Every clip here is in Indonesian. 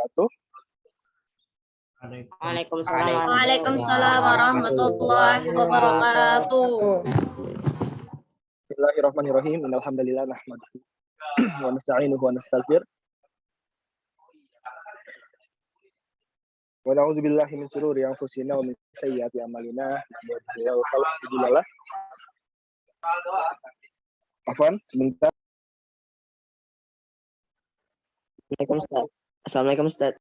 wabarakatuh. Waalaikumsalam warahmatullahi wabarakatuh. Bismillahirrahmanirrahim. Alhamdulillah nahmaduhu wa nasta'inuhu wa nastaghfir. Wa na'udzu billahi min shururi anfusina wa min sayyiati a'malina. Afwan, sebentar. Assalamualaikum Ustaz.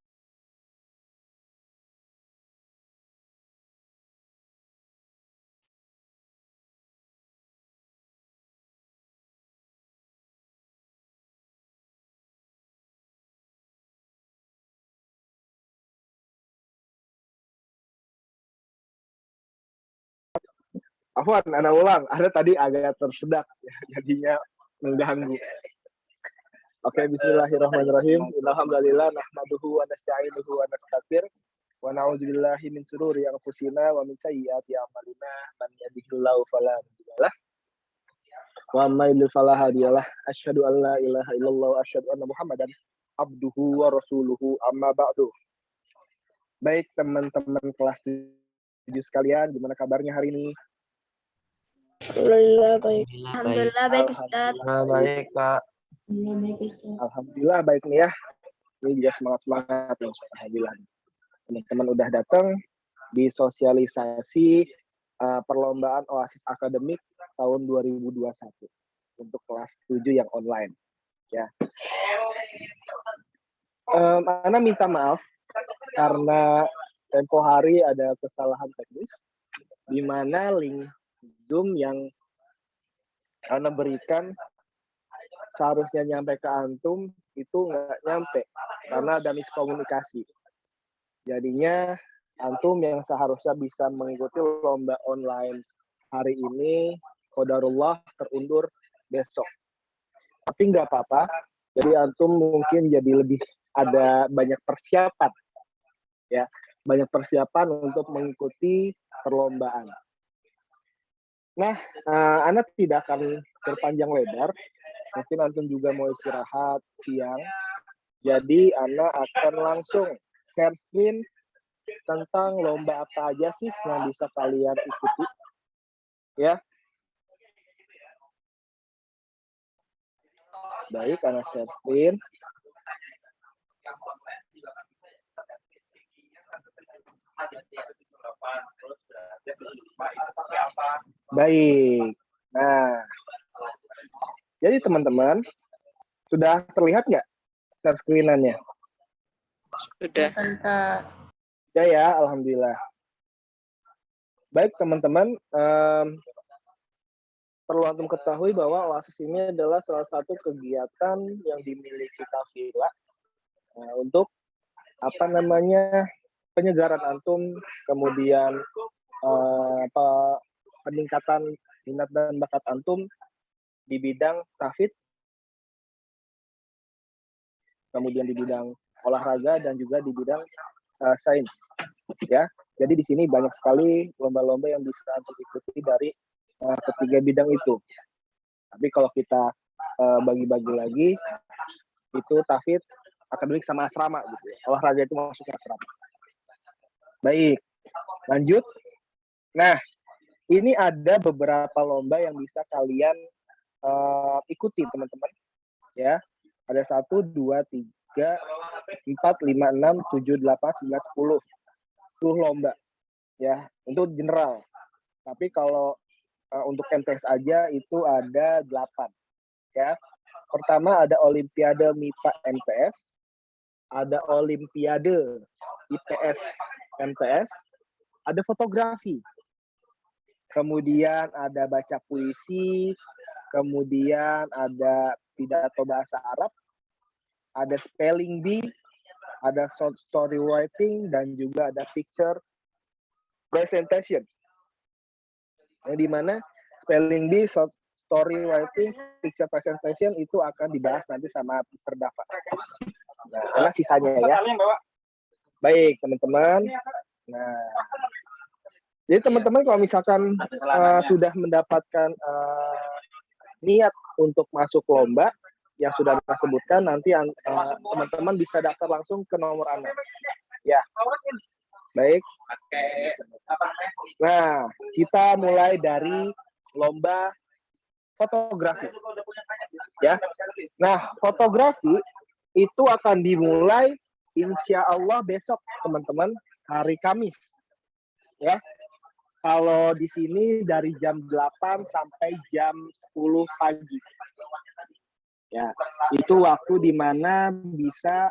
Afwan, ana ulang. Ada tadi agak tersedak, ya, jadinya mengganggu. Oke, bismillahirrahmanirrahim. Alhamdulillah nahmaduhu wa nasta'inuhu wa nastaghfir. Wa na'udzu billahi min shururi anfusina wa min sayyiati a'malina. Man yahdihillahu fala mudhillalah wa may yudlil fala hadiyalah. Asyhadu an la ilaha illallah wa asyhadu anna Muhammadan abduhu wa rasuluhu, amma ba'du. Baik teman-teman kelas 7 sekalian, gimana kabarnya hari ini? Alhamdulillah baik. Alhamdulillah baik Ustaz. Baik, Pak. Alhamdulillah baik nih ya. Ini juga semangat ya. Alhamdulillah. Teman-teman udah datang di sosialisasi perlombaan Oasis Akademik tahun 2021 untuk kelas 7 yang online. Ya. Ana minta maaf karena tempo hari ada kesalahan teknis di mana link Zoom yang Ana berikan seharusnya nyampe ke antum itu nggak nyampe karena ada miskomunikasi. Jadinya antum yang seharusnya bisa mengikuti lomba online hari ini, qadarullah terundur besok. Tapi nggak apa-apa. Jadi antum mungkin jadi lebih ada banyak persiapan, ya, banyak persiapan untuk mengikuti perlombaan. Nah, Ana tidak akan berpanjang lebar. Mungkin antum juga mau istirahat siang. Jadi Ana akan langsung share screen tentang lomba apa aja sih yang bisa kalian ikuti. Ya. Baik, Ana share screen. Baik. Nah, jadi teman-teman, sudah terlihat nggak share screen-annya? Sudah. Ya ya, alhamdulillah. Baik teman-teman, perlu antum ketahui bahwa Oasis ini adalah salah satu kegiatan yang dimiliki Kafila untuk penyegaran antum, kemudian peningkatan minat dan bakat antum di bidang tahfidz, kemudian di bidang olahraga dan juga di bidang sains, ya. Jadi di sini banyak sekali lomba-lomba yang bisa antum ikuti dari ketiga bidang itu. Tapi kalau kita bagi-bagi lagi, itu tahfidz, akademik sama asrama gitu ya. Olahraga itu masuknya asrama. Baik, lanjut. Nah, ini ada beberapa lomba yang bisa kalian ikuti teman-teman, ya. Ada 1, 2, 3, 4, 5, 6, 7, 8, 9, 10. 10 lomba, ya, untuk general. Tapi kalau untuk MTS aja itu ada 8, ya. Pertama ada Olimpiade MIPA MTS, ada Olimpiade IPS MTS, ada fotografi, kemudian ada baca puisi, kemudian ada pidato bahasa Arab, ada spelling bee, ada short story writing, dan juga ada picture presentation. Yang dimana spelling bee, short story writing, picture presentation itu akan dibahas nanti sama Mr. Dava. Nah, karena sisanya ya. Baik, teman-teman. Nah, jadi teman-teman kalau misalkan sudah mendapatkan niat untuk masuk lomba, yang sudah Ana sebutkan, nanti teman-teman bisa daftar langsung ke nomor Ana. Ya, baik. Nah, kita mulai dari lomba fotografi. Ya, nah fotografi itu akan dimulai insya Allah besok, teman-teman, hari Kamis. Ya, kalau di sini dari jam 8 sampai jam 10 pagi. Ya, itu waktu di mana bisa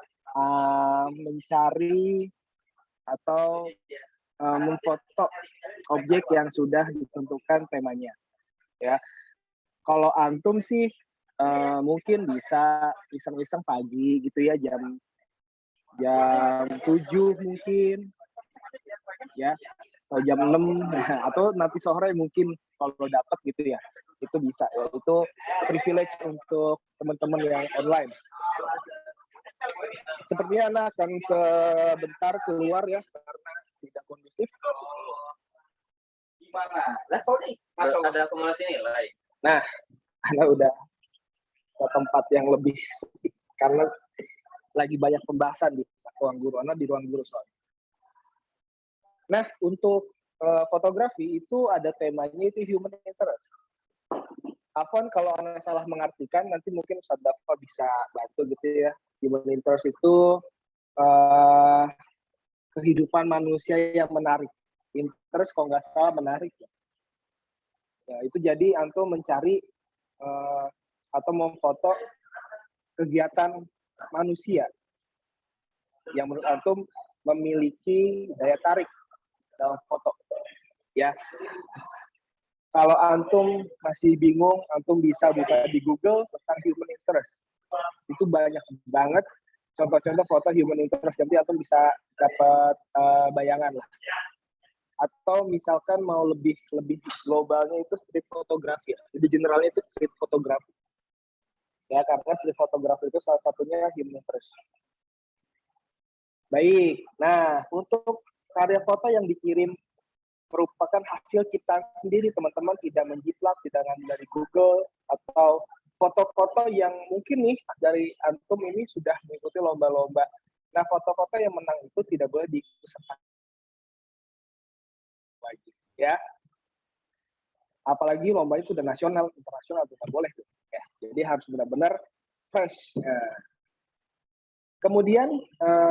mencari atau memfoto objek yang sudah ditentukan temanya. Ya, kalau antum sih mungkin bisa iseng-iseng pagi gitu ya, jam 7 mungkin, ya, atau jam 6 atau nanti sore mungkin kalau dapat gitu ya, itu bisa ya, itu privilege untuk teman-teman yang online. Sepertinya Ana akan sebentar keluar ya karena tidak kondusif. Gimana? Lah sorry, masuk ada akumulasi nilai. Nah, Ana udah ke tempat yang lebih sepi karena lagi banyak pembahasan di ruang guru. Ana di ruang guru soalnya. Nah, untuk fotografi itu ada temanya itu human interest. Afwan kalau Ana salah mengartikan, nanti mungkin Ustaz Dafa bisa bantu gitu ya. Human interest itu kehidupan manusia yang menarik. Interest kalau nggak salah menarik. Ya, itu jadi antum mencari atau memfoto kegiatan manusia yang menurut antum memiliki daya tarik dalam foto. Ya, kalau antum masih bingung, antum bisa buka di Google tentang human interest. Itu banyak banget contoh-contoh foto human interest, jadi antum bisa dapat bayangan lah. Atau misalkan mau lebih globalnya itu street fotografi. Jadi generalnya itu street fotografi. Ya, karena street fotografi itu salah satunya human interest. Baik, nah untuk karya foto yang dikirim merupakan hasil ciptaan sendiri, teman-teman, tidak menjiplak, tidak ngambil dari Google, atau foto-foto yang mungkin nih dari antum ini sudah mengikuti lomba-lomba. Nah, foto-foto yang menang itu tidak boleh diikutsertakan. Ya, apalagi lomba itu sudah nasional, internasional, tidak boleh. Ya, jadi harus benar-benar fresh. Kemudian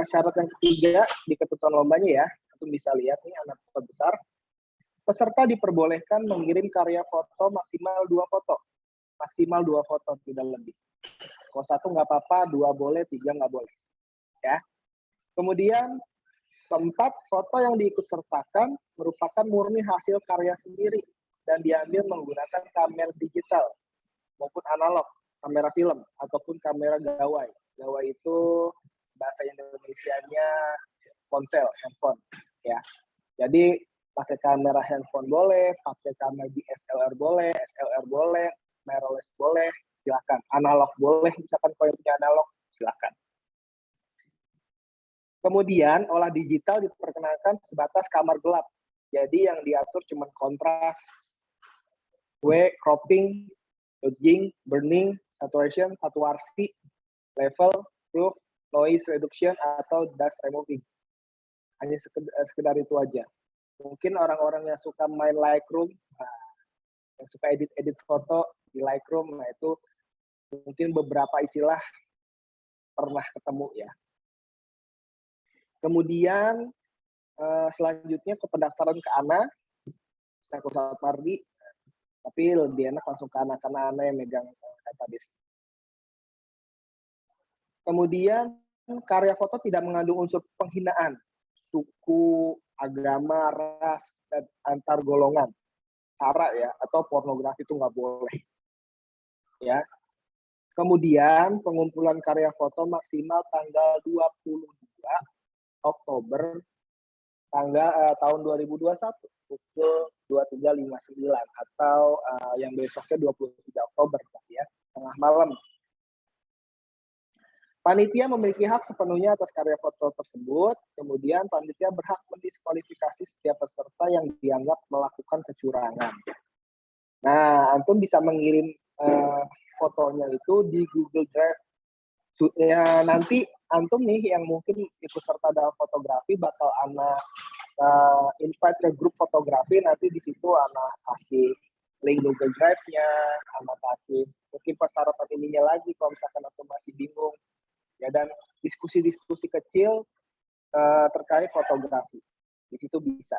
syarat yang ketiga di ketentuan lombanya ya, antum bisa lihat nih anak besar. Peserta diperbolehkan mengirim karya foto maksimal 2 foto. Maksimal 2 foto, tidak lebih. Kalau 1 nggak apa-apa, 2 boleh, 3 nggak boleh. Ya. Kemudian, keempat, foto yang diikutsertakan merupakan murni hasil karya sendiri dan diambil menggunakan kamera digital maupun analog, kamera film, ataupun kamera gawai. Gawai itu bahasa Indonesianya ponsel, handphone. Ya. Jadi, pakai kamera handphone boleh, pakai kamera DSLR boleh, SLR boleh, mirrorless boleh, silakan. Analog boleh, misalkan kalau yang punya analog, silakan. Kemudian, olah digital diperkenalkan sebatas kamar gelap. Jadi yang diatur cuma kontras, cropping, dodging, burning, saturation, satuarsi, level, proof, noise reduction, atau dust removing. Hanya sekedar itu aja. Mungkin orang-orang yang suka main Lightroom, yang suka edit foto di Lightroom, nah itu mungkin beberapa istilah pernah ketemu ya. Kemudian selanjutnya ke pendaftaran ke Ana, saya ke Ustaz Mardi, tapi lebih enak langsung ke Ana karena Ana yang megang database. Kemudian karya foto tidak mengandung unsur penghinaan, suku, agama, ras, dan antar golongan, cara ya, atau pornografi itu nggak boleh. Ya. Kemudian pengumpulan karya foto maksimal tanggal 22 Oktober tahun 2021 pukul 23.59 atau yang besoknya 23 Oktober ya, tengah malam. Panitia memiliki hak sepenuhnya atas karya foto tersebut, kemudian panitia berhak mendiskualifikasi setiap peserta yang dianggap melakukan kecurangan. Nah, antum bisa mengirim fotonya itu di Google Drive. Ya, nanti antum nih yang mungkin ikut serta dalam fotografi bakal anak invite ke grup fotografi, nanti di situ anak kasih link Google Drive-nya, anak kasih mungkin persyaratan ininya lagi kalau misalkan antum masih bingung. Ya, dan diskusi-diskusi kecil terkait fotografi. Di situ bisa.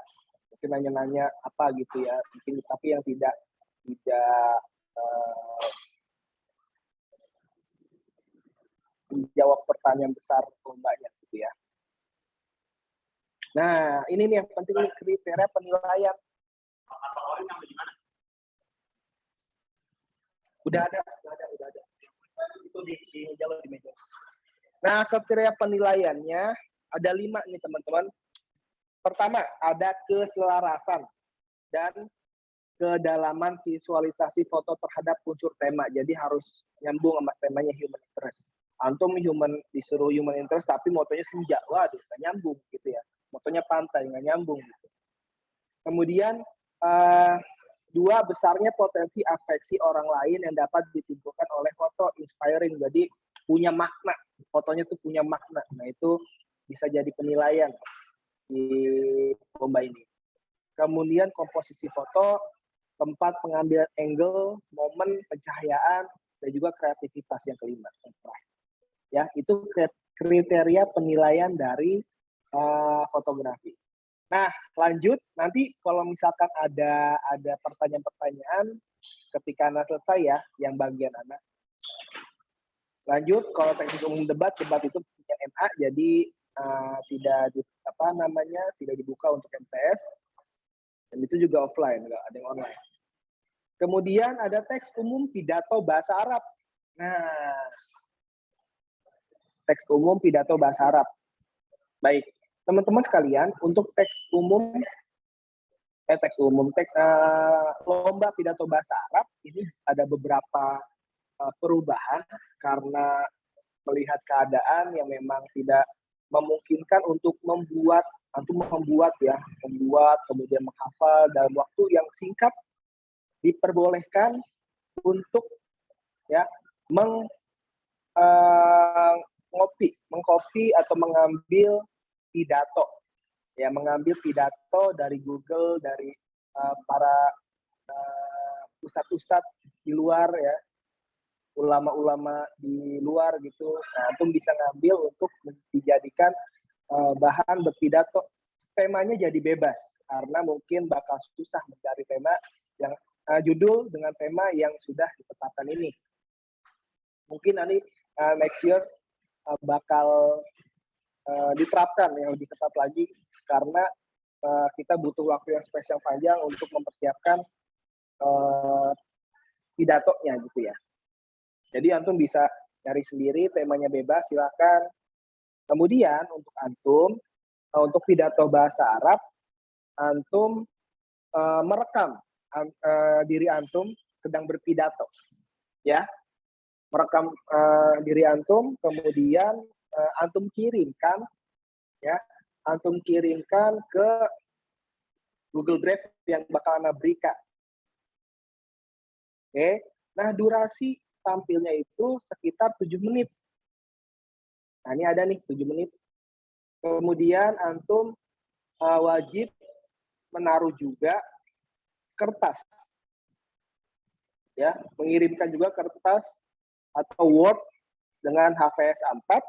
Mungkin nanya-nanya apa gitu ya, mungkin tapi yang tidak menjawab pertanyaan besar lombanya gitu ya. Nah, ini nih yang penting nih, kriteria penilaian. Udah ada. Itu di jalur di meja. Nah, kriteria penilaiannya ada 5 nih teman-teman. Pertama, ada keselarasan dan kedalaman visualisasi foto terhadap unsur tema. Jadi harus nyambung sama temanya human interest. Antum disuruh human interest tapi motonya senja, waduh nggak nyambung gitu ya. Motonya pantai nggak nyambung gitu. Kemudian 2, besarnya potensi afeksi orang lain yang dapat ditimbulkan oleh foto, inspiring. Jadi punya makna, fotonya tuh punya makna. Nah itu bisa jadi penilaian di lomba ini. Kemudian komposisi foto, tempat pengambilan angle, momen, pencahayaan, dan juga kreativitas yang kelima. Ya, itu kriteria penilaian dari fotografi. Nah, lanjut nanti kalau misalkan ada pertanyaan-pertanyaan ketika anak selesai ya, yang bagian anak. Lanjut, kalau teknik umum debat itu punya MA, jadi tidak dibuka untuk MTS, dan itu juga offline, nggak ada yang online. Kemudian ada teks umum pidato bahasa Arab. Nah, teks umum pidato bahasa Arab. Baik, teman-teman sekalian, untuk lomba pidato bahasa Arab ini ada beberapa perubahan karena melihat keadaan yang memang tidak memungkinkan untuk membuat kemudian menghafal dalam waktu yang singkat. Diperbolehkan untuk ya mengcopy atau mengambil pidato dari Google, dari para ustadz-ustadz di luar ya, ulama-ulama di luar gitu. Nah, antum bisa ngambil untuk dijadikan bahan berpidato. Temanya jadi bebas karena mungkin bakal susah mencari tema yang judul dengan tema yang sudah ditetapkan ini. Mungkin nanti next year bakal diterapkan yang lebih ketat lagi karena kita butuh waktu yang spesial panjang untuk mempersiapkan pidatonya gitu ya. Jadi antum bisa cari sendiri, temanya bebas, silakan. Kemudian untuk antum, untuk pidato bahasa Arab, antum merekam diri antum sedang berpidato, ya, merekam diri antum, kemudian antum kirimkan ke Google Drive yang bakal Anda berikan. Oke, nah durasi tampilnya itu sekitar 7 menit. Nah ini ada nih 7 menit. Kemudian antum wajib menaruh juga kertas, ya, mengirimkan juga kertas atau Word dengan HVS A4,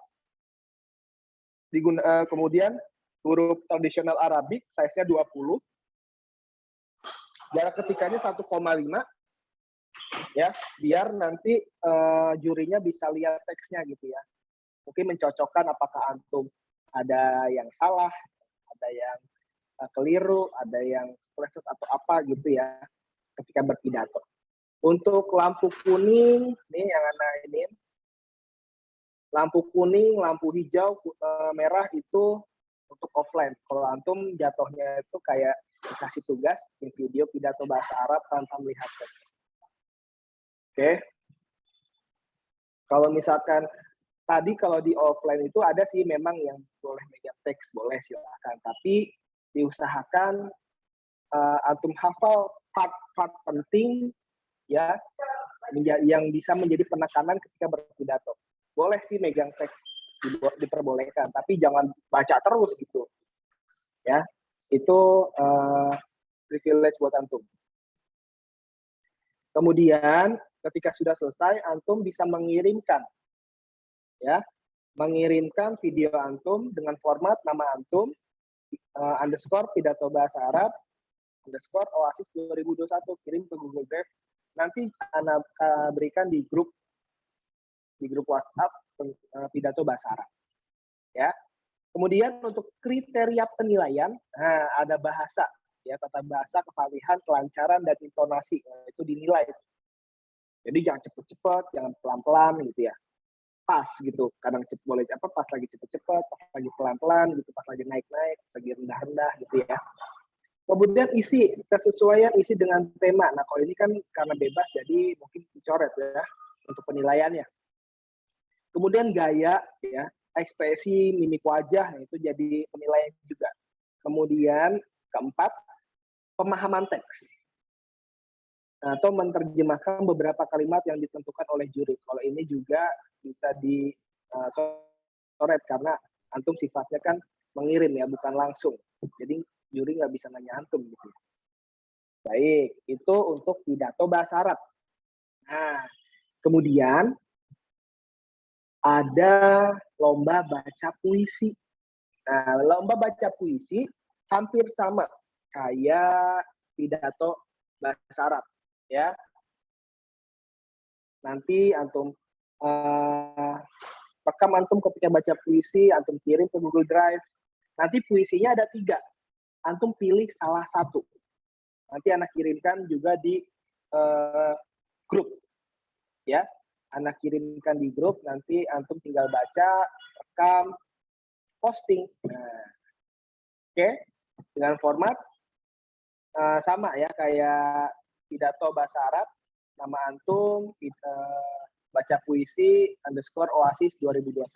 kemudian huruf tradisional Arabik, size-nya 20, jarak ketikanya 1,5, ya, biar nanti jurinya bisa lihat teksnya gitu ya. Mungkin mencocokkan apakah antum ada yang salah, ada yang keliru, ada yang pleset atau apa gitu ya ketika berpidato. Untuk lampu kuning, nih yang Anda ini, lampu kuning, lampu hijau, merah itu untuk offline. Kalau antum jatuhnya itu kayak dikasih tugas bikin video pidato bahasa Arab tanpa melihat teks. Oke. Kalau misalkan tadi kalau di offline itu ada sih memang yang boleh megang teks, boleh silakan. Tapi diusahakan antum hafal part-part penting ya yang bisa menjadi penekanan ketika berpidato. Boleh sih megang teks, diperbolehkan, tapi jangan baca terus gitu. Ya, itu privilege buat antum. Kemudian ketika sudah selesai, antum bisa mengirimkan, ya, mengirimkan video antum dengan format nama antum underscore pidato bahasa Arab underscore Oasis 2021, kirim ke Google Drive. Nanti anak berikan di grup WhatsApp pidato bahasa Arab. Ya. Kemudian untuk kriteria penilaian, ada bahasa, ya, tata bahasa, kefasihan, kelancaran, dan intonasi. Itu dinilai. Jadi jangan cepet-cepet, jangan pelan-pelan gitu ya. Pas gitu. Kadang boleh pas lagi cepet-cepet, pas lagi pelan-pelan gitu, pas lagi naik-naik, pas lagi rendah-rendah gitu ya. Kemudian isi, kesesuaian isi dengan tema. Nah, kalau ini kan karena bebas, jadi mungkin dicoret ya untuk penilaiannya. Kemudian gaya, ya, ekspresi, mimik wajah, itu jadi penilaian juga. Kemudian keempat, pemahaman teks. Atau menerjemahkan beberapa kalimat yang ditentukan oleh juri. Kalau ini juga bisa dicoret karena antum sifatnya kan mengirim ya, bukan langsung. Jadi juri nggak bisa nanya antum gitu. Baik, itu untuk pidato bahasa Arab. Nah, kemudian ada lomba baca puisi. Nah, lomba baca puisi hampir sama kayak pidato bahasa Arab, ya. Nanti antum rekam antum ketika baca puisi, antum kirim ke Google Drive. Nanti puisinya ada 3. Antum pilih salah satu. Nanti anak kirimkan juga di grup, ya. Anak kirimkan di grup, nanti antum tinggal baca, rekam, posting. Nah, oke, dengan format sama ya kayak pidato bahasa Arab, nama antum, kita baca puisi underscore Oasis 2021.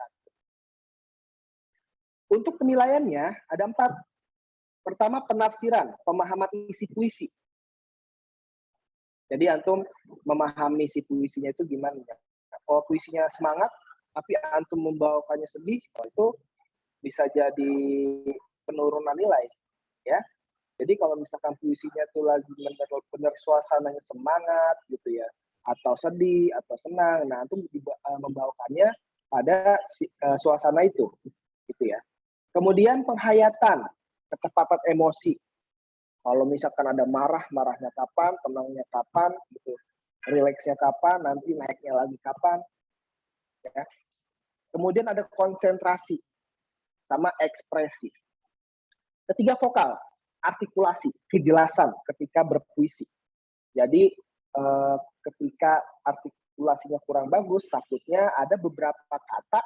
Untuk penilaiannya ada 4. Pertama, penafsiran, pemahaman isi puisi. Jadi antum memahami isi puisinya itu gimana? Kalau puisinya semangat, tapi antum membawakannya sedih, itu bisa jadi penurunan nilai, ya. Jadi kalau misalkan puisinya itu lagi benar-benar suasananya semangat gitu ya, atau sedih atau senang, nah antum membawakannya pada suasana itu, gitu ya. Kemudian penghayatan, ketepatan emosi. Kalau misalkan ada marahnya kapan, tenangnya kapan, gitu. Rileksnya kapan, nanti naiknya lagi kapan. Ya. Kemudian ada konsentrasi sama ekspresi. Ketiga, vokal, artikulasi, kejelasan ketika berpuisi. Jadi ketika artikulasinya kurang bagus, takutnya ada beberapa kata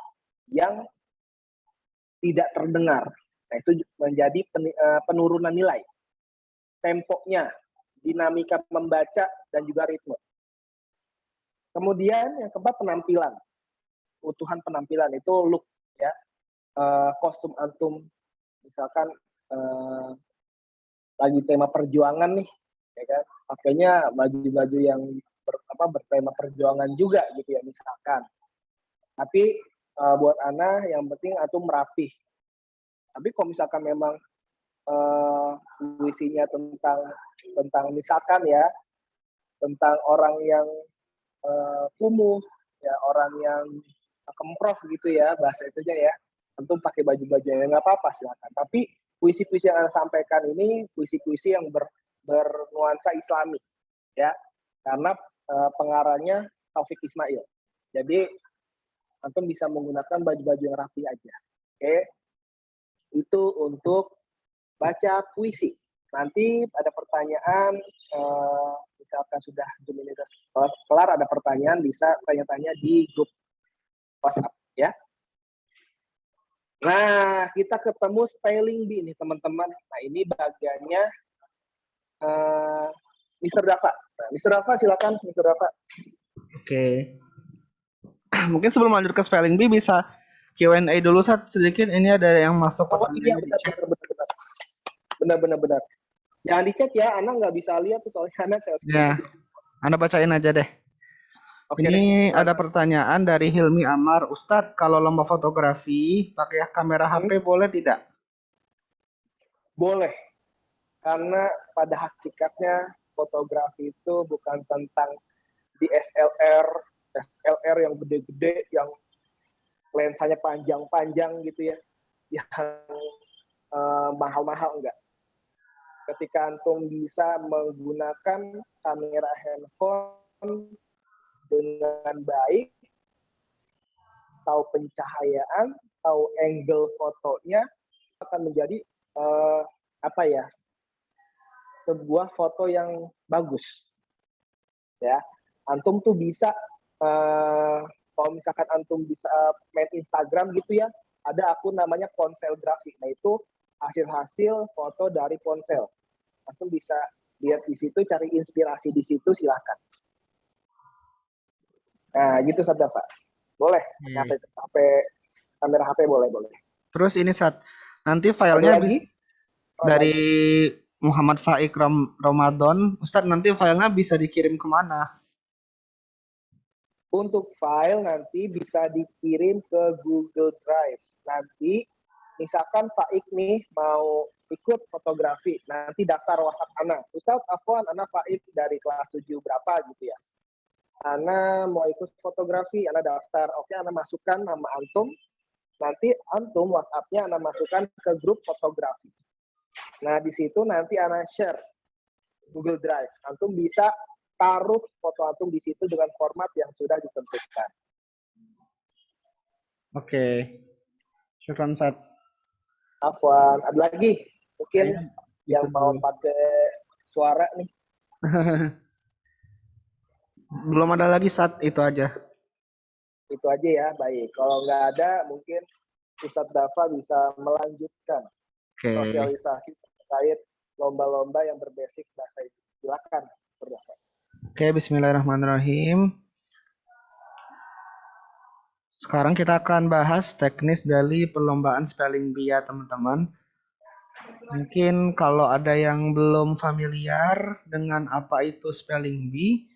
yang tidak terdengar. Nah, itu menjadi penurunan nilai. Temponya, dinamika membaca, dan juga ritme. Kemudian yang keempat, penampilan. Utuhan penampilan itu look, ya. Kostum antum, misalkan lagi tema perjuangan nih, ya kan? Pakainya baju-baju yang bertema perjuangan juga gitu ya misalkan. Tapi buat ana yang penting antum rapih. Tapi kalau misalkan memang puisinya tentang misalkan ya, tentang orang yang kumuh, ya, orang yang kemproh gitu ya, bahasa itu aja ya, tentu pakai baju-baju yang nggak apa-apa silakan. Tapi puisi-puisi yang Anda sampaikan ini puisi-puisi yang bernuansa Islami, ya, karena pengarangnya Taufik Ismail. Jadi antum bisa menggunakan baju-baju yang rapi aja. Oke, itu untuk baca puisi. Nanti ada pertanyaan, misalkan sudah 2 menit kelar, ada pertanyaan bisa tanya-tanya di grup WhatsApp, ya. Nah, kita ketemu spelling bee nih teman-teman. Nah, ini bagiannya Mr. Dafa. Nah, Mr. Dafa silakan, Mr. Dafa. Oke. Mungkin sebelum lanjut ke spelling bee bisa Q&A dulu sedikit. Ini ada yang masuk pertanyaannya di chat. Benar. Jangan di chat ya, Ana nggak bisa lihat soalnya Ana saya. Ya, Anda bacain aja deh. Oke deh. Ini Wan. ada pertanyaan dari Hilmi Amar. Ustadz, kalau lomba fotografi pakai kamera HP boleh tidak? Boleh, karena pada hakikatnya fotografi itu bukan tentang DSLR, SLR yang gede-gede, yang lensanya panjang-panjang gitu ya, yang mahal-mahal enggak. Ketika antum bisa menggunakan kamera handphone dengan baik, tahu pencahayaan, tahu angle fotonya, akan menjadi apa ya, sebuah foto yang bagus. Ya, antum tuh bisa kalau misalkan antum bisa main Instagram gitu ya, ada akun namanya ponselgrafi. Nah itu hasil-hasil foto dari ponsel. Antum bisa lihat di situ, cari inspirasi di situ, silahkan. Nah gitu Sadafa. Boleh, HP, kamera HP boleh. Terus ini nanti Ada filenya lagi? dari Muhammad Faik Ramadan. Ustadz, nanti filenya bisa dikirim kemana? Untuk file nanti bisa dikirim ke Google Drive. Nanti misalkan Faik nih mau ikut fotografi, nanti daftar WhatsApp Ana. Ustadz, Afwan, Ana Faik dari kelas 7 berapa gitu ya. Ana mau ikut fotografi, Ana daftar. Oke, Ana masukkan nama antum. Nanti antum WhatsApp-nya Ana masukkan ke grup fotografi. Nah, di situ nanti Ana share Google Drive. Antum bisa taruh foto antum di situ dengan format yang sudah ditentukan. Oke. Syukran, Ustadz. Afwan, ada lagi mungkin yang itu mau dulu. pakai suara nih. Belum ada lagi, saat itu aja. Itu aja ya, baik. Kalau nggak ada, mungkin Ustadz Dafa bisa melanjutkan sosialisasi terkait lomba-lomba yang berbasic bahasa Inggris. Silakan, Dafa. Oke, bismillahirrahmanirrahim. Sekarang kita akan bahas teknis dari perlombaan spelling bee ya, teman-teman. Mungkin kalau ada yang belum familiar dengan apa itu spelling bee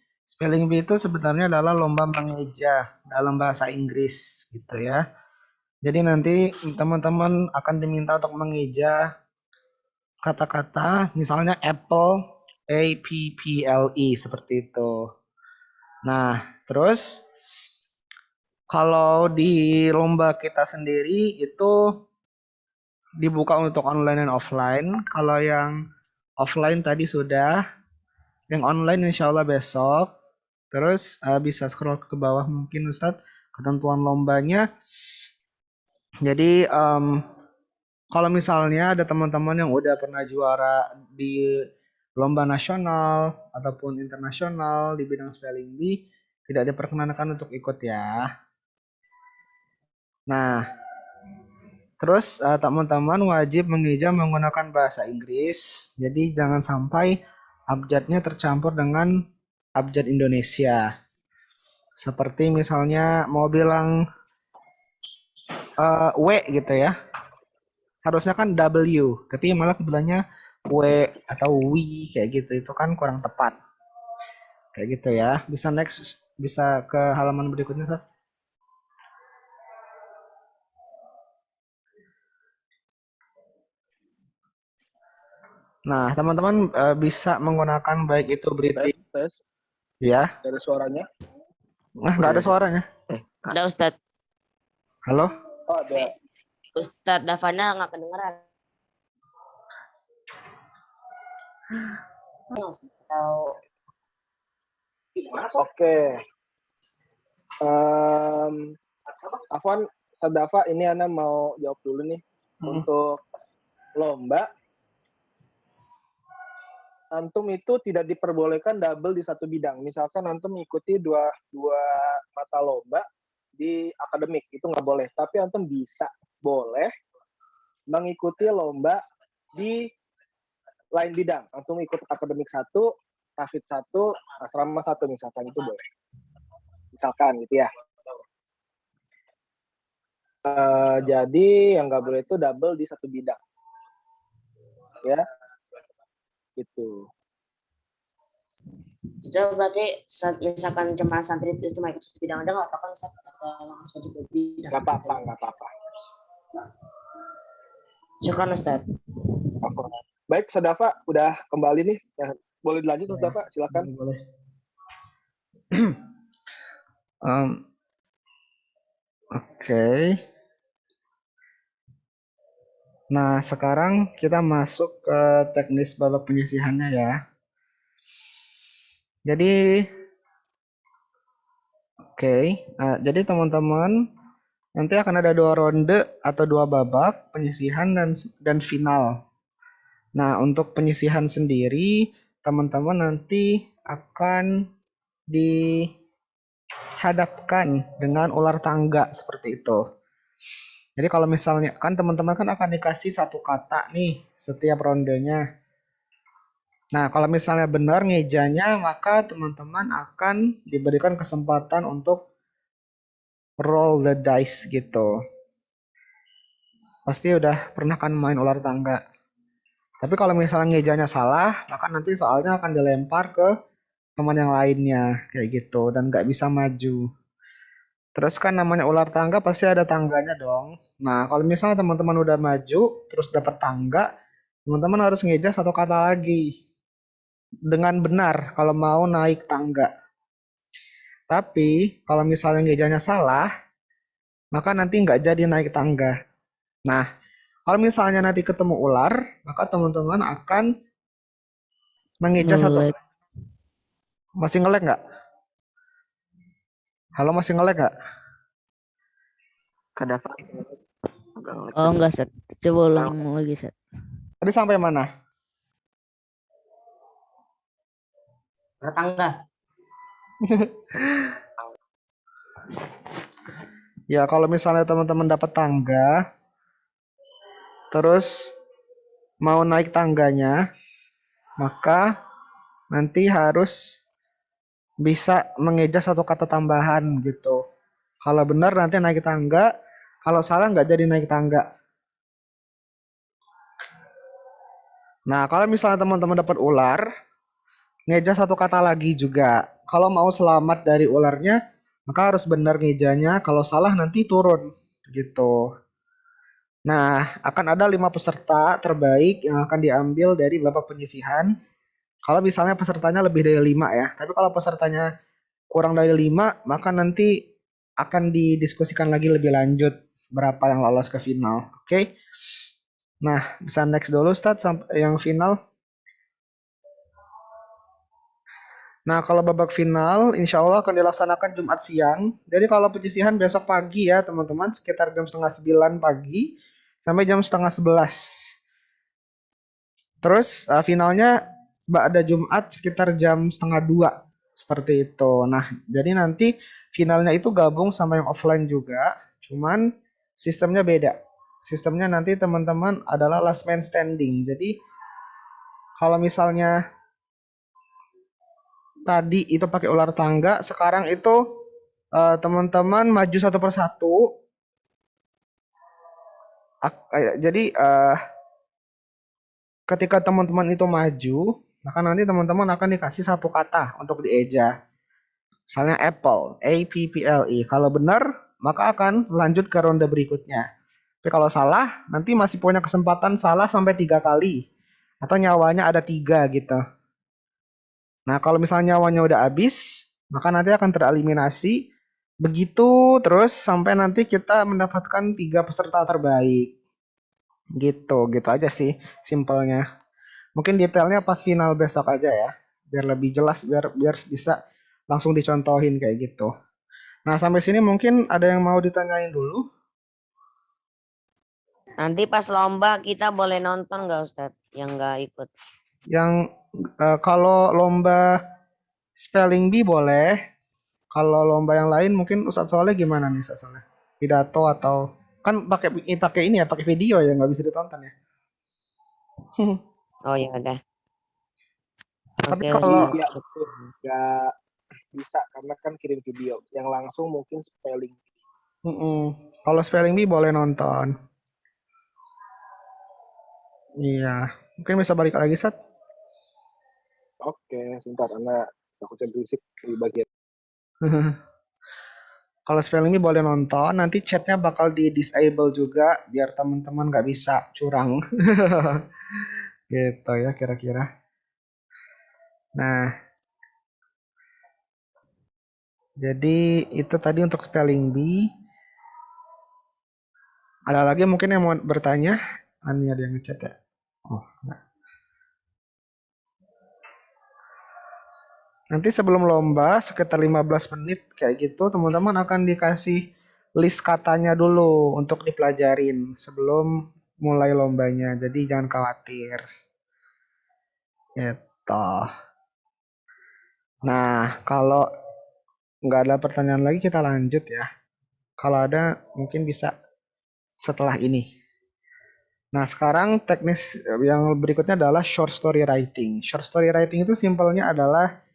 itu sebenarnya adalah lomba mengeja dalam bahasa Inggris gitu ya. Jadi nanti teman-teman akan diminta untuk mengeja kata-kata misalnya apple, A-P-P-L-E seperti itu. Nah, terus kalau di lomba kita sendiri itu dibuka untuk online dan offline. Kalau yang offline tadi sudah, yang online insya Allah besok. Terus bisa scroll ke bawah mungkin Ustadz ketentuan lombanya. Jadi kalau misalnya ada teman-teman yang udah pernah juara di lomba nasional ataupun internasional di bidang spelling bee, tidak diperkenankan untuk ikut ya. Nah, terus teman-teman wajib mengeja menggunakan bahasa Inggris. Jadi jangan sampai abjadnya tercampur dengan abjad Indonesia. Seperti misalnya mau bilang W gitu ya. Harusnya kan W, tapi malah bilangnya W atau wi kayak gitu. Itu kan kurang tepat. Kayak gitu ya. Bisa next, bisa ke halaman berikutnya, Sat. Nah, teman-teman bisa menggunakan baik itu British Tes. ya. Dari suaranya. Nah, nggak ada suaranya. Ada Ustadz. Halo? Oh, ada. Ustadz Davana nggak kedengeran. Tahu. Oke. Afwan, Sadafa, ini Ana mau jawab dulu nih. Untuk lomba, antum itu tidak diperbolehkan double di satu bidang. Misalkan antum mengikuti dua mata lomba di akademik, itu nggak boleh. Tapi antum boleh mengikuti lomba di lain bidang. Antum ikut akademik satu, tafid satu, asrama satu misalkan, itu boleh. Misalkan gitu ya. Jadi yang nggak boleh itu double di satu bidang. Ya. Gitu. Itu berarti misalkan cuma santri itu cuma ikut satu bidang aja nggak apa-apa Ustaz? Atau langsung ke bidang? Nggak apa-apa, nggak apa-apa. Syukran Ustaz. Baik, Sadafa udah kembali nih. Ya, boleh dilanjut, Sadafa, silakan. Boleh. Oke. Nah, sekarang kita masuk ke teknis babak penyisihannya ya. Jadi, oke. Jadi teman-teman, nanti akan ada 2 ronde atau 2 babak penyisihan dan final. Nah, untuk penyisihan sendiri, teman-teman nanti akan dihadapkan dengan ular tangga seperti itu. Jadi kalau misalnya kan teman-teman kan akan dikasih 1 kata nih setiap rondenya. Nah, kalau misalnya benar ngejanya, maka teman-teman akan diberikan kesempatan untuk roll the dice gitu. Pasti udah pernah kan main ular tangga. Tapi kalau misalnya ngejanya salah, maka nanti soalnya akan dilempar ke teman yang lainnya kayak gitu dan nggak bisa maju. Terus kan namanya ular tangga pasti ada tangganya dong. Nah, kalau misalnya teman-teman udah maju terus dapat tangga, teman-teman harus ngeja 1 kata lagi dengan benar kalau mau naik tangga. Tapi kalau misalnya ngejanya salah, maka nanti nggak jadi naik tangga. Nah, kalau misalnya nanti ketemu ular, maka teman-teman akan mengeja 1. Masih ngelek nggak? Halo, masih ngelek nggak? Kadafa. Agak ngelek Oh tadi. enggak Ustaz. Coba ulang lagi Ustaz. Tadi sampai mana? Bertangga. Ya, kalau misalnya teman-teman dapat tangga, terus mau naik tangganya, maka nanti harus bisa mengeja 1 kata tambahan gitu. Kalau benar nanti naik tangga, kalau salah nggak jadi naik tangga. Nah, kalau misalnya teman-teman dapat ular, ngeja 1 kata lagi juga. Kalau mau selamat dari ularnya, maka harus benar ngejanya. Kalau salah nanti turun gitu. Nah, akan ada 5 peserta terbaik yang akan diambil dari babak penyisihan. Kalau misalnya pesertanya lebih dari 5 ya. Tapi kalau pesertanya kurang dari 5, maka nanti akan didiskusikan lagi lebih lanjut berapa yang lolos ke final. Oke. Nah, bisa next dulu Ustadz sampai yang final. Nah, kalau babak final, insya Allah akan dilaksanakan Jumat siang. Jadi kalau penyisihan besok pagi ya teman-teman, sekitar jam setengah 9 pagi sampai jam setengah 11. Terus finalnya ada Jumat sekitar jam setengah 2 seperti itu. Nah, jadi nanti finalnya itu gabung sama yang offline juga, cuman sistemnya beda. Sistemnya nanti teman-teman adalah last man standing. Jadi kalau misalnya tadi itu pakai ular tangga, sekarang itu teman-teman maju 1 persatu. Jadi ketika teman-teman itu maju, maka nanti teman-teman akan dikasih 1 kata untuk dieja. Misalnya apple, A-P-P-L-E. Kalau benar, maka akan lanjut ke ronde berikutnya. Tapi kalau salah, nanti masih punya kesempatan salah sampai 3 kali. Atau nyawanya ada 3 gitu. Nah, kalau misalnya nyawanya udah habis, maka nanti akan tereliminasi. Begitu terus sampai nanti kita mendapatkan 3 peserta terbaik. Gitu aja sih simpelnya. Mungkin detailnya pas final besok aja ya. Biar lebih jelas, biar bisa langsung dicontohin kayak gitu. Nah, sampai sini mungkin ada yang mau ditanyain dulu. Nanti pas lomba kita boleh nonton nggak Ustaz? Yang nggak ikut. Yang kalau lomba spelling bee boleh. Kalau lomba yang lain mungkin Ustadz Soleh gimana nih Ustadz Soleh? Pidato atau kan pakai ini ya, pakai video ya, nggak bisa ditonton ya. Oh ya udah. Tapi Oke kalau Ustaz. Ya, nggak bisa karena kan kirim video. Yang langsung mungkin spelling. kalau spelling bee boleh nonton. Iya, mungkin bisa balik lagi Sat. Oke, sebentar karena takutnya berisik di bagian. Kalau spelling bee boleh nonton, nanti chatnya bakal di disable juga biar teman-teman nggak bisa curang. Gitu ya kira-kira. Nah, jadi itu tadi untuk spelling bee. Ada lagi mungkin yang mau bertanya? Ini ada yang ngechat ya. Oh, enggak. Nanti sebelum lomba sekitar 15 menit kayak gitu teman-teman akan dikasih list katanya dulu untuk dipelajarin sebelum mulai lombanya. Jadi jangan khawatir. Gitu. Nah, kalau nggak ada pertanyaan lagi kita lanjut ya. Kalau ada mungkin bisa setelah ini. Nah, sekarang teknis yang berikutnya adalah short story writing. Short story writing itu simpelnya adalah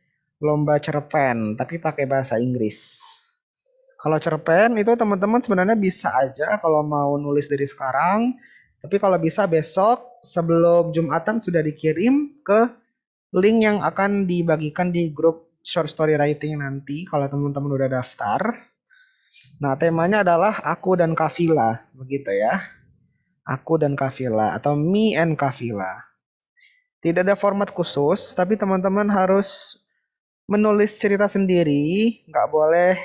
lomba cerpen, tapi pakai bahasa Inggris. Kalau cerpen itu teman-teman sebenarnya bisa aja kalau mau nulis dari sekarang, tapi kalau bisa besok sebelum Jumatan sudah dikirim ke link yang akan dibagikan di grup short story writing nanti kalau teman-teman udah daftar. Nah, temanya adalah aku dan Kafila, begitu ya. Aku dan Kafila atau me and Kafila. Tidak ada format khusus, tapi teman-teman harus menulis cerita sendiri, nggak boleh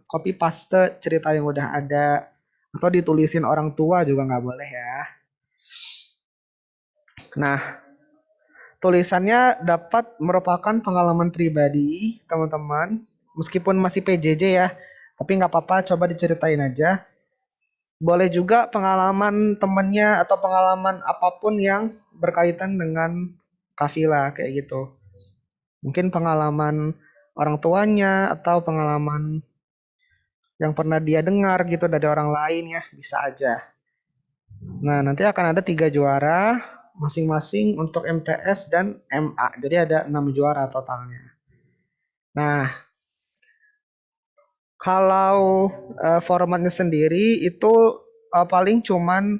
copy paste cerita yang udah ada atau ditulisin orang tua juga nggak boleh ya. Nah, tulisannya dapat merupakan pengalaman pribadi teman-teman, meskipun masih PJJ ya, tapi nggak apa-apa, coba diceritain aja. Boleh juga pengalaman temennya atau pengalaman apapun yang berkaitan dengan Kafila kayak gitu. Mungkin pengalaman orang tuanya atau pengalaman yang pernah dia dengar gitu dari orang lain ya, bisa aja. Nah, nanti akan ada 3 juara masing-masing untuk MTS dan MA. Jadi ada 6 juara totalnya. Nah, kalau formatnya sendiri itu paling cuman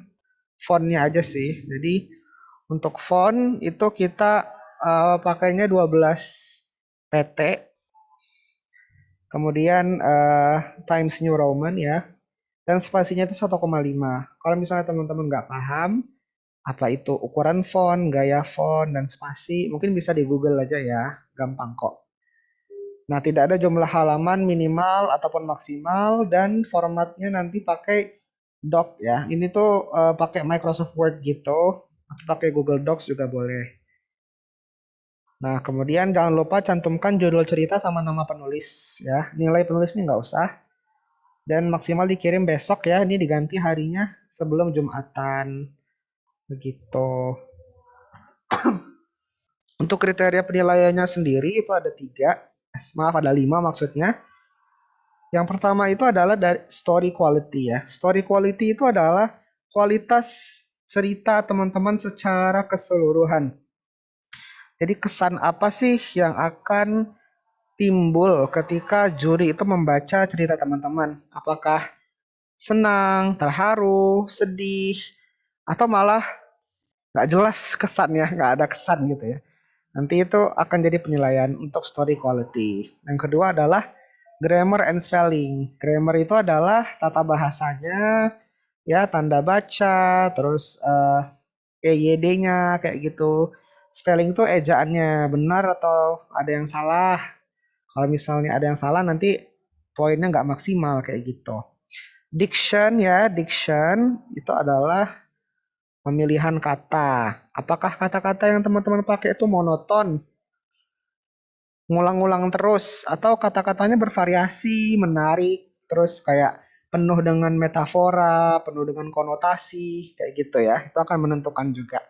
fontnya aja sih. Jadi untuk font itu kita pakainya 12 PT. Kemudian Times New Roman ya. Dan spasinya itu 1,5. Kalau misalnya teman-teman nggak paham apa itu ukuran font, gaya font, dan spasi, mungkin bisa di Google aja ya. Gampang kok. Nah, tidak ada jumlah halaman minimal ataupun maksimal dan formatnya nanti pakai Doc ya. Ini tuh pakai Microsoft Word gitu, atau pakai Google Docs juga boleh. Nah, kemudian jangan lupa cantumkan judul cerita sama nama penulis ya. Nilai penulisnya nggak usah. Dan maksimal dikirim besok ya. Ini diganti harinya sebelum Jumatan. Begitu. Untuk kriteria penilaiannya sendiri itu ada 3. Maaf, ada 5 maksudnya. Yang pertama itu adalah dari story quality ya. Story quality itu adalah kualitas cerita teman-teman secara keseluruhan. Jadi kesan apa sih yang akan timbul ketika juri itu membaca cerita teman-teman? Apakah senang, terharu, sedih, atau malah nggak jelas kesannya, nggak ada kesan gitu ya. Nanti itu akan jadi penilaian untuk story quality. Yang kedua adalah grammar and spelling. Grammar itu adalah tata bahasanya, ya tanda baca, terus EYD-nya kayak gitu. Spelling itu ejaannya benar atau ada yang salah. Kalau misalnya ada yang salah nanti poinnya nggak maksimal kayak gitu. Diction ya, diction itu adalah pemilihan kata. Apakah kata-kata yang teman-teman pakai itu monoton? Ngulang-ngulang terus atau kata-katanya bervariasi, menarik, terus kayak penuh dengan metafora, penuh dengan konotasi, kayak gitu ya. Itu akan menentukan juga.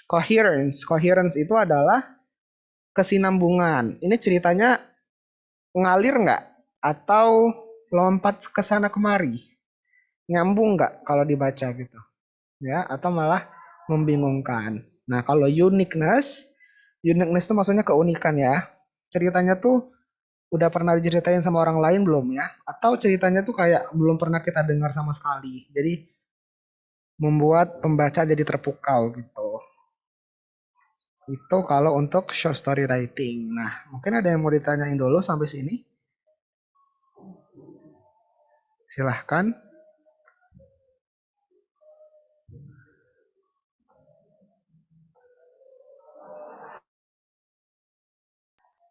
Coherence. Coherence itu adalah kesinambungan. Ini ceritanya ngalir nggak? Atau lompat ke sana kemari? Nyambung nggak kalau dibaca gitu? Ya, atau malah membingungkan. Nah, kalau uniqueness, uniqueness itu maksudnya keunikan ya. Ceritanya tuh udah pernah diceritain sama orang lain belum ya? Atau ceritanya tuh kayak belum pernah kita dengar sama sekali. Jadi membuat pembaca jadi terpukau gitu. Itu kalau untuk short story writing. Nah, mungkin ada yang mau ditanyain dulu sampai sini? Silahkan.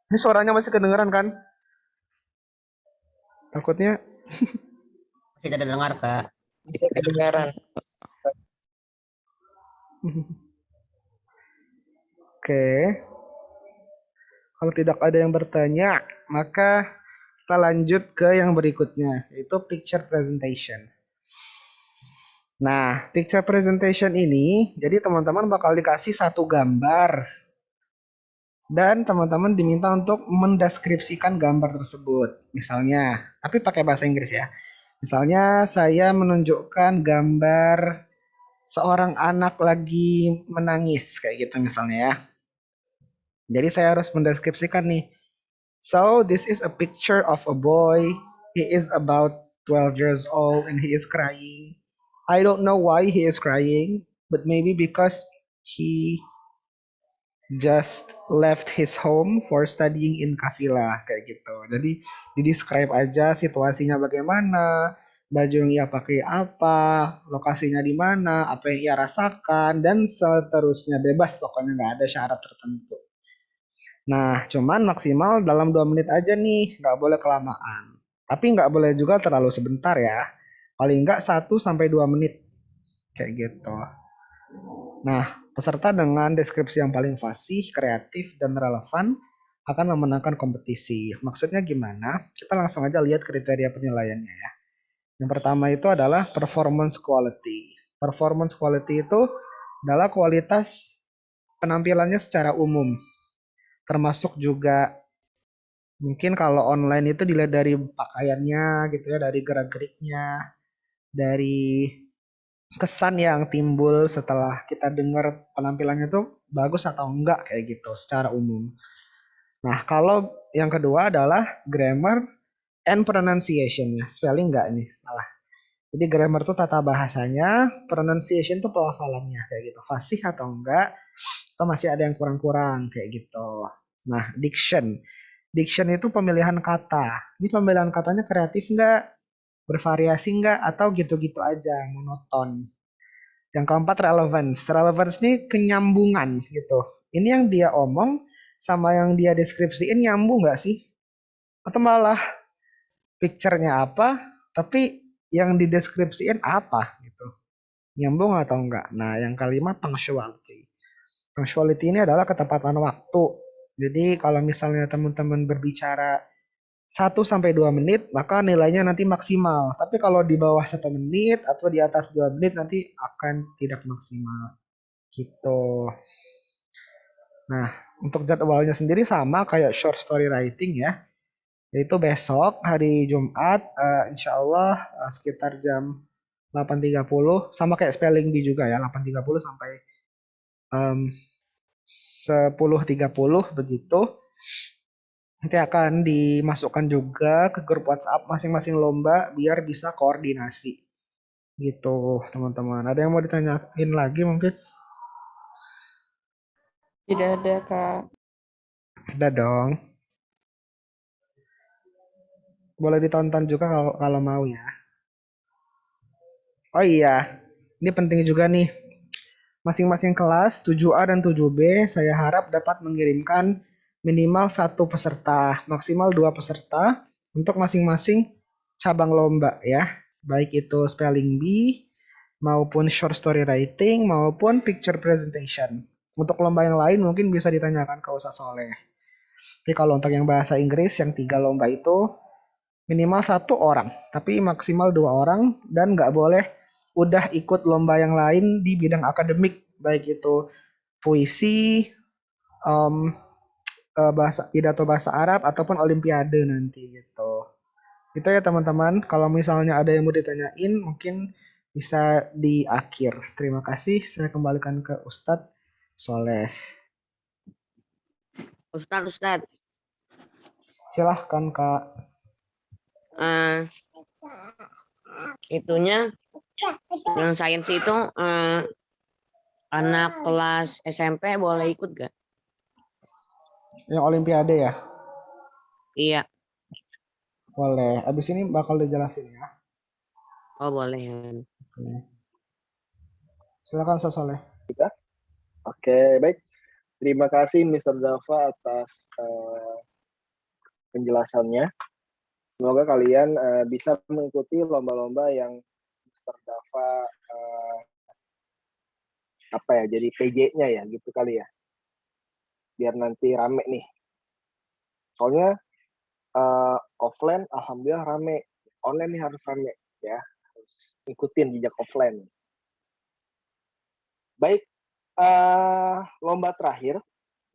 Ini suaranya masih kedengeran kan? Takutnya. Masih tidak dengar, Kak. Bisa kedengaran. Oke. Kalau tidak ada yang bertanya, maka kita lanjut ke yang berikutnya, yaitu picture presentation. Nah, picture presentation ini, jadi teman-teman bakal dikasih satu gambar. Dan teman-teman diminta untuk mendeskripsikan gambar tersebut. Misalnya, tapi pakai bahasa Inggris ya. Misalnya saya menunjukkan gambar seorang anak lagi menangis, kayak gitu misalnya ya. Jadi saya harus mendeskripsikan nih. So, this is a picture of a boy. He is about 12 years old and he is crying. I don't know why he is crying, but maybe because he just left his home for studying in Kafila kayak gitu. Jadi di-describe aja situasinya bagaimana, baju yang ia pakai apa, lokasinya di mana, apa yang ia rasakan dan seterusnya, bebas pokoknya nggak ada syarat tertentu. Nah, cuman maksimal dalam 2 menit aja nih, nggak boleh kelamaan. Tapi nggak boleh juga terlalu sebentar ya. Paling nggak 1 sampai 2 menit kayak gitu. Nah, peserta dengan deskripsi yang paling fasih, kreatif, dan relevan akan memenangkan kompetisi. Maksudnya gimana? Kita langsung aja lihat kriteria penilaiannya ya. Yang pertama itu adalah performance quality. Performance quality itu adalah kualitas penampilannya secara umum. Termasuk juga mungkin kalau online itu dilihat dari pakaiannya gitu ya, dari gerak-geriknya, dari kesan yang timbul setelah kita dengar penampilannya tuh bagus atau enggak kayak gitu secara umum. Nah, kalau yang kedua adalah grammar and pronunciation ya. Spelling enggak ini salah. Jadi grammar tuh tata bahasanya, pronunciation tuh pelafalannya kayak gitu. Fasih atau enggak, atau masih ada yang kurang-kurang kayak gitu. Nah, diction. Diction itu pemilihan kata. Ini pemilihan katanya kreatif enggak? Bervariasi enggak? Atau gitu-gitu aja, monoton. Yang keempat relevance. Relevance ini kenyambungan gitu. Ini yang dia omong sama yang dia deskripsiin nyambung nggak sih? Atau malah picture-nya apa, tapi yang dideskripsiin apa gitu. Nyambung atau enggak? Nah, yang kelima punctuality. Punctuality ini adalah ketepatan waktu. Jadi kalau misalnya teman-teman berbicara 1 sampai 2 menit, maka nilainya nanti maksimal. Tapi kalau di bawah 1 menit atau di atas 2 menit nanti akan tidak maksimal. Gitu. Nah, untuk jadwalnya sendiri sama kayak short story writing ya. Yaitu besok hari Jumat, insya Allah sekitar jam 8.30. Sama kayak spelling bee juga ya, 8.30 sampai 10.30 begitu. Nanti akan dimasukkan juga ke grup WhatsApp masing-masing lomba biar bisa koordinasi. Gitu, teman-teman. Ada yang mau ditanyain lagi mungkin? Tidak ada, Kak. Ada dong. Boleh ditonton juga kalau mau ya. Oh iya, ini penting juga nih. Masing-masing kelas 7A dan 7B saya harap dapat mengirimkan minimal 1 peserta, maksimal 2 peserta untuk masing-masing cabang lomba ya. Baik itu spelling bee, maupun short story writing, maupun picture presentation. Untuk lomba yang lain mungkin bisa ditanyakan ke Ustaz Soleh. Tapi kalau untuk yang bahasa Inggris yang 3 lomba itu minimal 1 orang, tapi maksimal 2 orang dan nggak boleh udah ikut lomba yang lain di bidang akademik, baik itu puisi, pidato bahasa Arab ataupun olimpiade nanti gitu. Itu ya teman-teman. Kalau misalnya ada yang mau ditanyain, mungkin bisa di akhir. Terima kasih. Saya kembalikan ke Ustadz Soleh. Ustadz, Silahkan Kak. itunya yang sains itu anak kelas SMP boleh ikut gak? Yang Olimpiade ya? Iya. Boleh. Abis ini bakal dijelasin ya. Oh boleh Han. Oke. Silakan Soleh. Oke, baik. Terima kasih Mr. Dava atas penjelasannya. Semoga kalian bisa mengikuti lomba-lomba yang Mr. Dava jadi PJ-nya ya gitu kali ya. Biar nanti rame nih. Soalnya offline alhamdulillah rame. Online nih harus rame ya. Harus ikutin jejak offline. Baik, lomba terakhir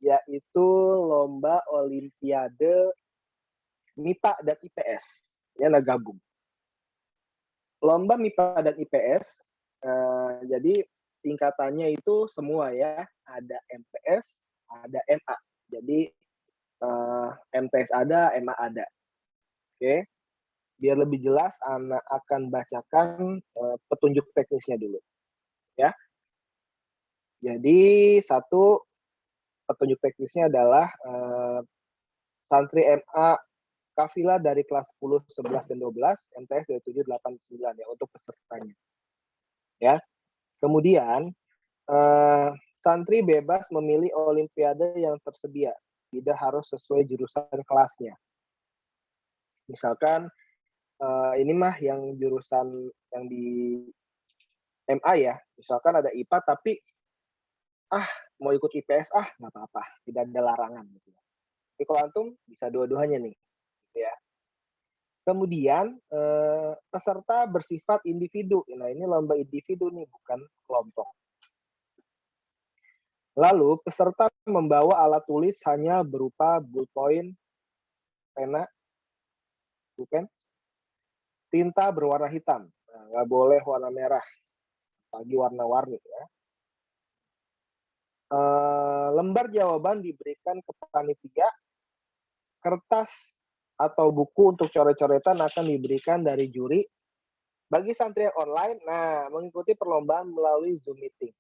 yaitu lomba Olimpiade MIPA dan IPS. Ya, gabung. Lomba MIPA dan IPS, jadi tingkatannya itu semua ya, ada MPS, ada MA. Jadi MTS ada, MA ada. Oke, biar lebih jelas, Ana akan bacakan petunjuk teknisnya dulu. Ya, jadi satu petunjuk teknisnya adalah santri MA Kafila dari kelas 10, 11, dan 12, MTS dari 7, 8, 9 ya untuk pesertanya. Ya. Kemudian santri bebas memilih olimpiade yang tersedia, tidak harus sesuai jurusan kelasnya. Misalkan ini mah yang jurusan yang di MA ya, misalkan ada IPA tapi mau ikut IPS nggak apa-apa, tidak ada larangan gitu. Tapi kalau antum bisa dua-duanya nih, gitu ya. Kemudian peserta bersifat individu. Nah, ini lomba individu nih, bukan kelompok. Lalu peserta membawa alat tulis hanya berupa ballpoint, pena, bukan, tinta berwarna hitam. Nah, nggak boleh warna merah, apalagi warna-warni ya. Lembar jawaban diberikan ke panitia. Kertas atau buku untuk coret-coretan akan diberikan dari juri. Bagi santri yang online, mengikuti perlombaan melalui Zoom meeting.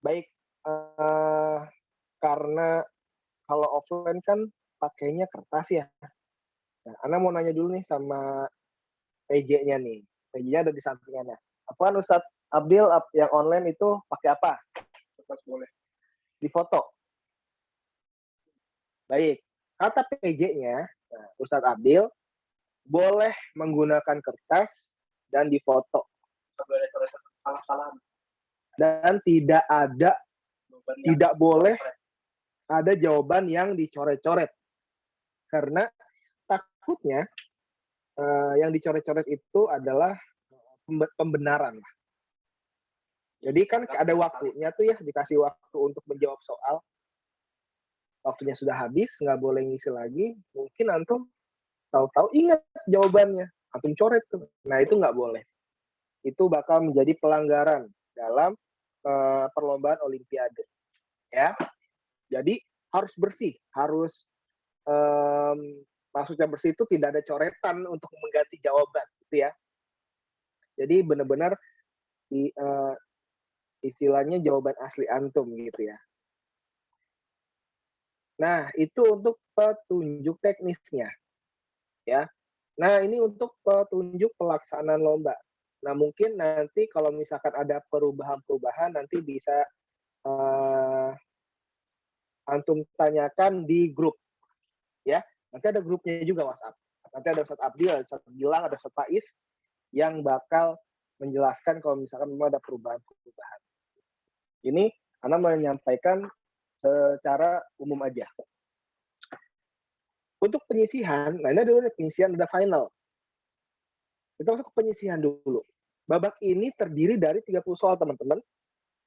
Baik, karena kalau offline kan pakainya kertas ya. Nah, Ana mau nanya dulu nih sama PJ-nya nih. PJ-nya ada di sampingannya. Apaan Ustadz Abdil yang online itu pakai apa? Kertas boleh. Di foto. Baik, kata PJ-nya, Ustadz Abdil boleh menggunakan kertas dan difoto. Dan tidak boleh ada jawaban yang dicoret-coret. Karena takutnya yang dicoret-coret itu adalah pembenaran. Jadi kan ada waktunya tuh ya, dikasih waktu untuk menjawab soal. Waktunya sudah habis, nggak boleh ngisi lagi. Mungkin antum tahu-tahu ingat jawabannya, antum coret tuh. Nah, itu nggak boleh. Itu bakal menjadi pelanggaran dalam perlombaan olimpiade. Ya. Jadi harus bersih, harus maksudnya bersih itu tidak ada coretan untuk mengganti jawaban, gitu ya. Jadi benar-benar istilahnya jawaban asli antum gitu ya. Nah, itu untuk petunjuk teknisnya. Ya. Nah, ini untuk petunjuk pelaksanaan lomba. Nah, mungkin nanti kalau misalkan ada perubahan-perubahan nanti bisa antum tanyakan di grup. Ya. Nanti ada grupnya juga WhatsApp. Nanti ada Ustadz Abdil, ada Ustadz Gilang, ada Ustadz Faiz yang bakal menjelaskan kalau misalkan memang ada perubahan-perubahan. Ini Ana menyampaikan secara umum aja. Untuk penyisihan, nah ini ada penyisihan, ada final. Kita masuk ke penyisihan dulu. Babak ini terdiri dari 30 soal, teman-teman.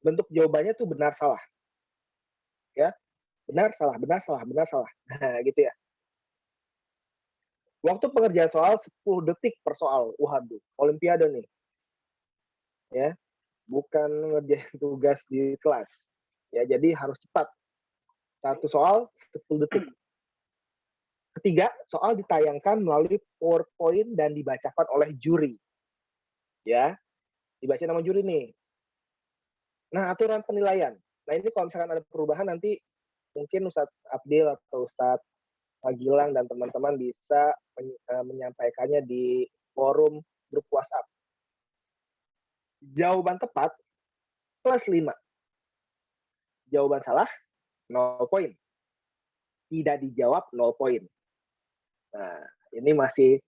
Bentuk jawabannya tuh benar salah. Ya. Benar salah, benar salah, benar salah. Nah, gitu ya. Waktu pengerjaan soal 10 detik per soal. Waduh, olimpiade nih. Ya. Bukan ngerjain tugas di kelas. Ya, jadi harus cepat. Satu soal 10 detik. Ketiga, soal ditayangkan melalui PowerPoint dan dibacakan oleh juri. Ya, dibaca nama juri nih. Nah, aturan penilaian. Nah, ini kalau misalkan ada perubahan nanti mungkin Ustadz Abdil atau Ustadz Gilang dan teman-teman bisa menyampaikannya di forum grup WhatsApp. Jawaban tepat plus 5. Jawaban salah 0 poin. Tidak dijawab 0 poin. Nah, ini masih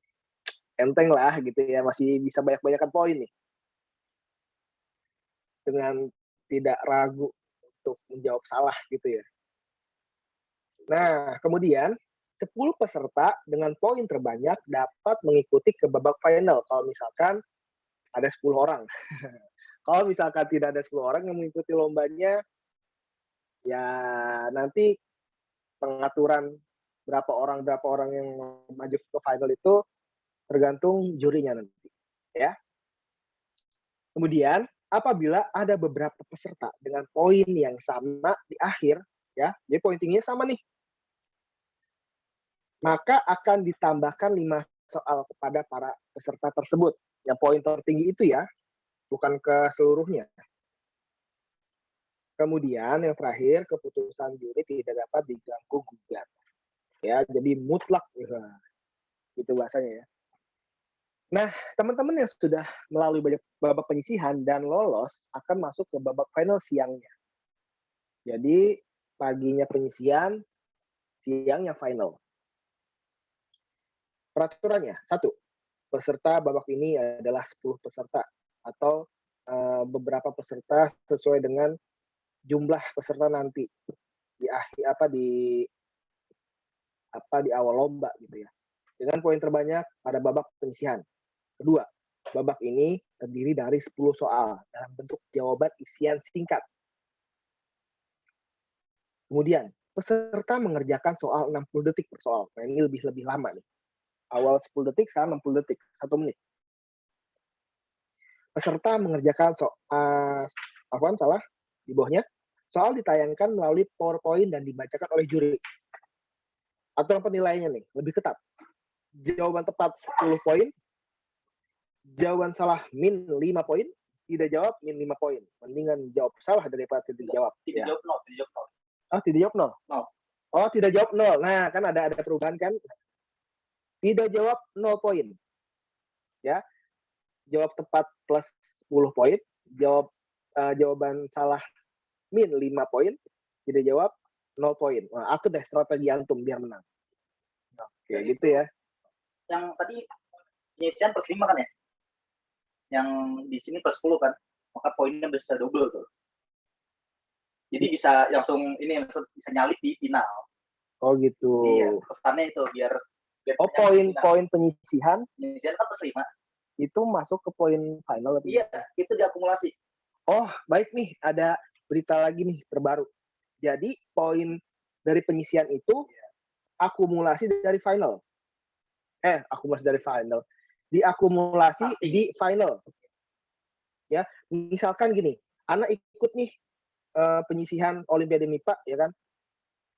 enteng lah gitu ya, masih bisa banyak-banyakan poin nih. Dengan tidak ragu untuk menjawab salah gitu ya. Nah, kemudian 10 peserta dengan poin terbanyak dapat mengikuti ke babak final. Kalau misalkan ada 10 orang. Kalau misalkan tidak ada 10 orang yang mengikuti lombanya, ya nanti pengaturan berapa orang yang maju ke final itu tergantung jurinya nanti. Ya. Kemudian, apabila ada beberapa peserta dengan poin yang sama di akhir, ya, jadi poin tingginya sama nih, maka akan ditambahkan 5 soal kepada para peserta tersebut. Yang poin tertinggi itu ya, bukan ke seluruhnya. Kemudian yang terakhir, keputusan juri tidak dapat diganggu gugat. Ya, jadi mutlak gitu bahasanya ya. Nah, teman-teman yang sudah melalui babak penyisihan dan lolos akan masuk ke babak final siangnya. Jadi paginya penyisihan, siangnya final. Peraturannya, 1. Peserta babak ini adalah 10 peserta atau beberapa peserta sesuai dengan jumlah peserta nanti di akhir di awal lomba gitu ya. Dengan poin terbanyak pada babak penyisihan. Kedua, babak ini terdiri dari 10 soal dalam bentuk jawaban isian singkat. Kemudian, peserta mengerjakan soal 60 detik per soal. Nah, ini lebih lama nih. Awal 10 detik, sekarang 60 detik, 1 menit. Peserta mengerjakan di bawahnya. Soal ditayangkan melalui PowerPoint dan dibacakan oleh juri. Aturan penilaiannya nih, lebih ketat. Jawaban tepat 10 poin. Jawaban salah min 5 poin. Tidak jawab min 5 poin. Mendingan jawab salah daripada tidak jawab. Tidak jawab 0. Oh, tidak jawab 0? 0. Oh, tidak jawab 0. Nah, kan ada perubahan kan? Tidak jawab 0 poin. Ya. Jawab tepat plus 10 poin. Jawaban salah min 5 poin. Tidak jawab 0 poin. Nah, atur deh strategi antum biar menang. Oke, gitu ya. Yang tadi penyisian plus 5 kan ya? Yang di sini plus 10 kan? Maka poinnya bisa double tuh. Jadi bisa langsung bisa nyalip di final. Oh gitu. Iya, pesannya itu biar oh, poin penyisihan. Penyisian kan plus 5. Itu masuk ke poin final? Iya, itu diakumulasi. Oh, baik nih. Ada berita lagi nih terbaru. Jadi, poin dari penyisian itu akumulasi dari final. Akumulasi dari final. Diakumulasi di final. Ya, misalkan gini. Anak ikut nih penyisihan Olimpiade MIPA, ya kan?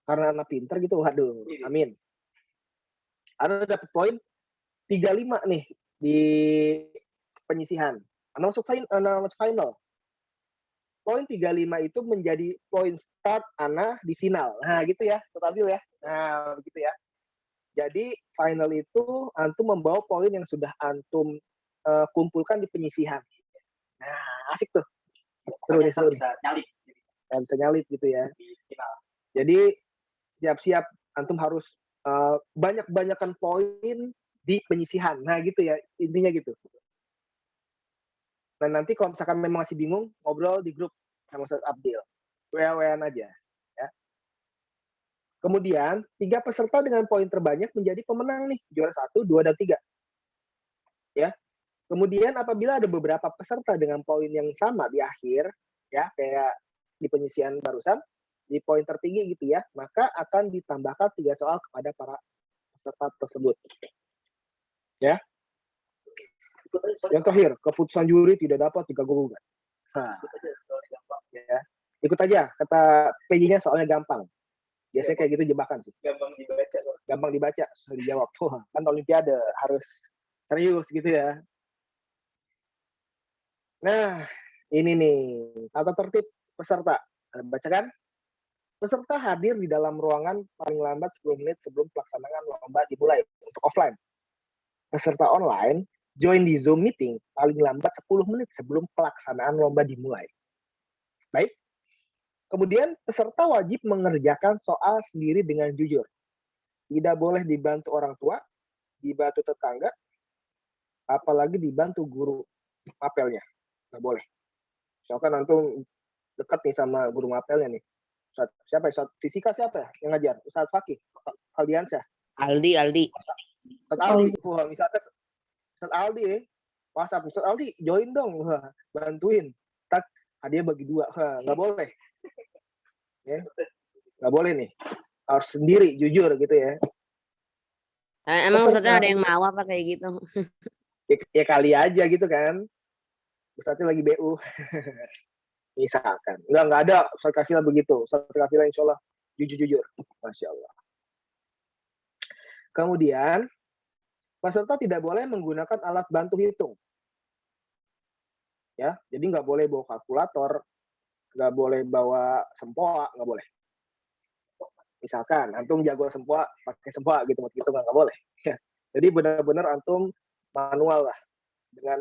Karena anak pinter gitu, waduh, amin. Anak dapat poin 35 nih di penyisihan. Anak masuk final. Poin 35 itu menjadi poin start Ana di final. Nah, gitu ya, stabil ya. Nah, begitu ya. Jadi, final itu antum membawa poin yang sudah antum kumpulkan di penyisihan. Nah, asik tuh. Seru nih. Bisa nyalip. Bisa nyalip gitu ya. Jadi, siap-siap antum harus banyak-banyakan poin di penyisihan. Nah, gitu ya. Intinya gitu. Nah, nanti kalau misalkan memang masih bingung, ngobrol di grup sama Ustadz Abdil. WA-WA aja. Ya. Kemudian, 3 peserta dengan poin terbanyak menjadi pemenang nih. Juara 1, 2, dan 3. Ya. Kemudian, apabila ada beberapa peserta dengan poin yang sama di akhir, ya, kayak di penyisian barusan, di poin tertinggi gitu ya, maka akan ditambahkan 3 soal kepada para peserta tersebut. Ya. Yang terakhir, keputusan juri tidak dapat diganggu gugat. Nah, ya. Ikut aja, kata PJ-nya soalnya gampang. Biasanya kayak gitu jebakan sih. Gampang dibaca, susah dijawab. Kan Olimpiade harus serius gitu ya. Nah, ini nih, tata tertib peserta. Baca kan? Peserta hadir di dalam ruangan paling lambat 10 menit sebelum pelaksanaan lomba dimulai untuk offline. Peserta online join di Zoom meeting paling lambat 10 menit sebelum pelaksanaan lomba dimulai. Baik. Kemudian peserta wajib mengerjakan soal sendiri dengan jujur. Tidak boleh dibantu orang tua, dibantu tetangga, apalagi dibantu guru mapelnya. Nggak boleh. Misalkan antum dekat nih sama guru mapelnya nih. Siapa ya? Fisika siapa ya yang ngajar? Ustadz Fakih, Aldiansyah. Aldi. Ustadz Aldi. Wah, misalkan Ustadz Aldi ya. WhatsApp, Ustadz Aldi, join dong. Wah, bantuin. Tak, hadiah bagi 2. Wah, nggak boleh. Ya. Nggak boleh nih. Harus sendiri, jujur gitu ya. Emang Ustadznya ada yang mau apa kayak gitu? Ya kali aja gitu kan. Ustadznya lagi BU. Misalkan. Nggak ada Ustadz Kafila begitu. Ustadz Kafila insya Allah jujur-jujur. Masya Allah. Kemudian, peserta tidak boleh menggunakan alat bantu hitung. Ya, jadi nggak boleh bawa kalkulator, nggak boleh bawa sempoa, nggak boleh. Misalkan antum jago sempoa, pakai sempoa gitu, nggak boleh. Jadi benar-benar antum manual lah dengan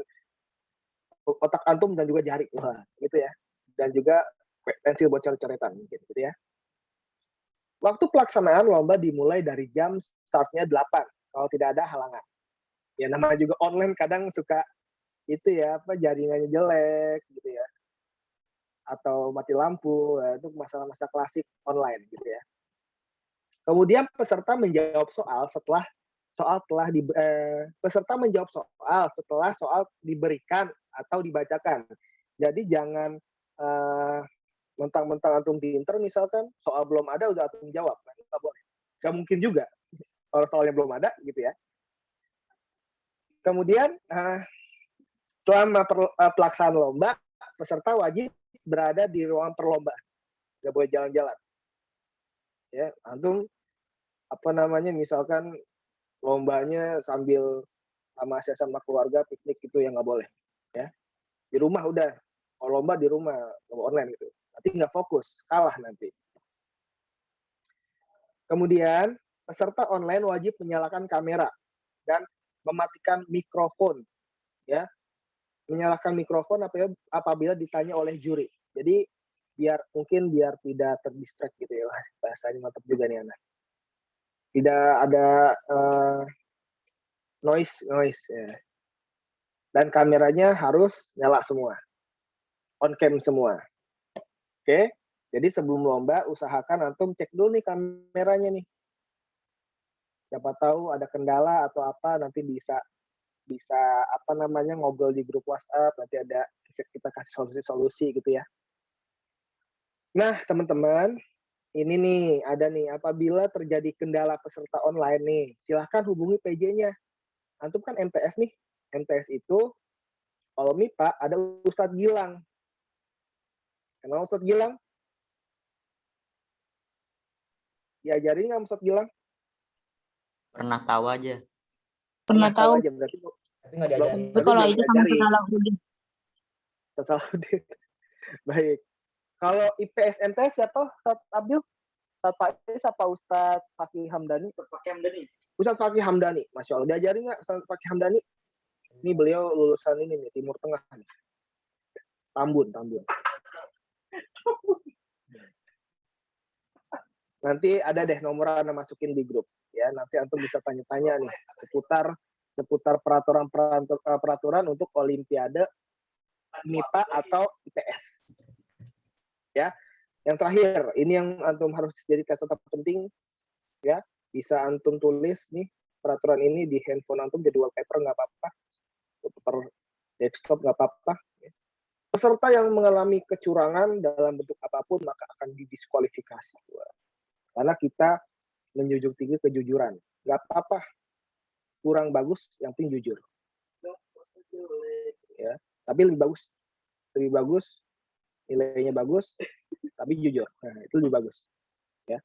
otak antum dan juga jari, wah, gitu ya. Dan juga pensil buat coret-coretan, gitu ya. Waktu pelaksanaan lomba dimulai dari jam startnya 8 kalau tidak ada halangan. Ya namanya juga online kadang suka itu ya apa jaringannya jelek gitu ya. Atau mati lampu, ya, itu masalah-masalah klasik online gitu ya. Kemudian peserta menjawab soal setelah peserta menjawab soal setelah soal diberikan atau dibacakan. Jadi jangan mentang-mentang antum pinter misalkan soal belum ada udah antum jawab, nah, itu nggak boleh. Nggak mungkin juga kalau soalnya belum ada gitu ya. Kemudian selama pelaksanaan lomba peserta wajib berada di ruang perlombaan, nggak boleh jalan-jalan. Ya, antum misalkan lombanya sambil sama keluarga piknik itu yang nggak boleh. Ya, di rumah udah. Kalau lomba di rumah, lomba online gitu. Nanti nggak fokus, kalah nanti. Kemudian peserta online wajib menyalakan kamera dan mematikan mikrofon. Ya, menyalakan mikrofon apabila ditanya oleh juri. Jadi biar tidak terdistract gitu ya, bahasanya mantap juga nih anak. Tidak ada noise ya. Dan kameranya harus nyala semua, on cam semua. Oke, jadi sebelum lomba usahakan antum cek dulu nih kameranya nih. Siapa tahu ada kendala atau apa nanti bisa ngobrol di grup WhatsApp, nanti kita kasih solusi gitu ya. Nah, teman-teman, ini nih ada nih apabila terjadi kendala peserta online nih, silahkan hubungi PJ-nya. Antum kan MTS nih. MTS itu kalau MIPA ada Ustadz Gilang. Kenal Ustadz Gilang? Diajarin nggak Ustadz Gilang? Pernah tahu aja. Pernah tahu. Aja, berarti nggak diajarin. Tapi kalau itu sama Salahuddin. Salahuddin. Baik. Kalau IPS MTS siapa? Ustadz Abdul? Ustadz Faiz apa Ustadz Fakih Hamdani? Ustadz Fakih Hamdani. Masya Allah. Diajarin nggak Ustadz Fakih Hamdani? Ini beliau lulusan ini nih, Timur Tengah. Tambun. Nanti ada deh nomor Anda masukin di grup. Ya, nanti antum bisa tanya-tanya nih seputar peraturan untuk Olimpiade MIPA atau IPS. Ya, yang terakhir, ini yang antum harus jadi catatan penting, ya. Bisa antum tulis nih peraturan ini di handphone antum jadi wallpaper nggak apa-apa, per desktop nggak apa-apa. Peserta yang mengalami kecurangan dalam bentuk apapun maka akan didiskualifikasi. Karena kita menjunjung tinggi kejujuran. Nggak apa-apa, kurang bagus, yang penting jujur. Ya, tapi lebih bagus, nilainya bagus, tapi jujur. Nah, itu lebih bagus. Ya,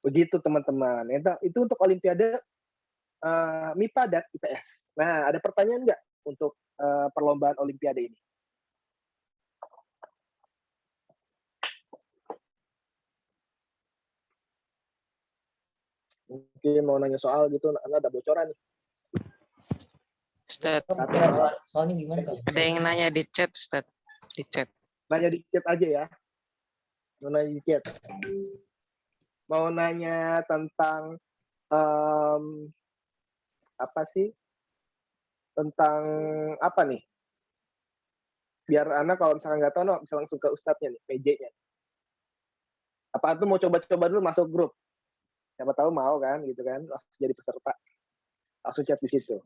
begitu teman-teman. Itu untuk Olimpiade MIPA dan IPS. Nah, ada pertanyaan nggak untuk perlombaan Olimpiade ini? Mungkin mau nanya soal gitu, Anda ada bocoran nih. Ustaz, Soalnya gimana Kak? ada yang nanya di chat, Ustaz. Di chat. Nanya di chat aja ya. Mau nanya di chat. Mau nanya tentang apa sih? Tentang apa nih? Biar Anda kalau misalkan nggak tahu, bisa langsung ke Ustadznya nih, PJ-nya. Apa tuh mau coba-coba dulu masuk grup? Siapa tahu mau kan, gitu kan? Langsung jadi peserta. Langsung chat di situ.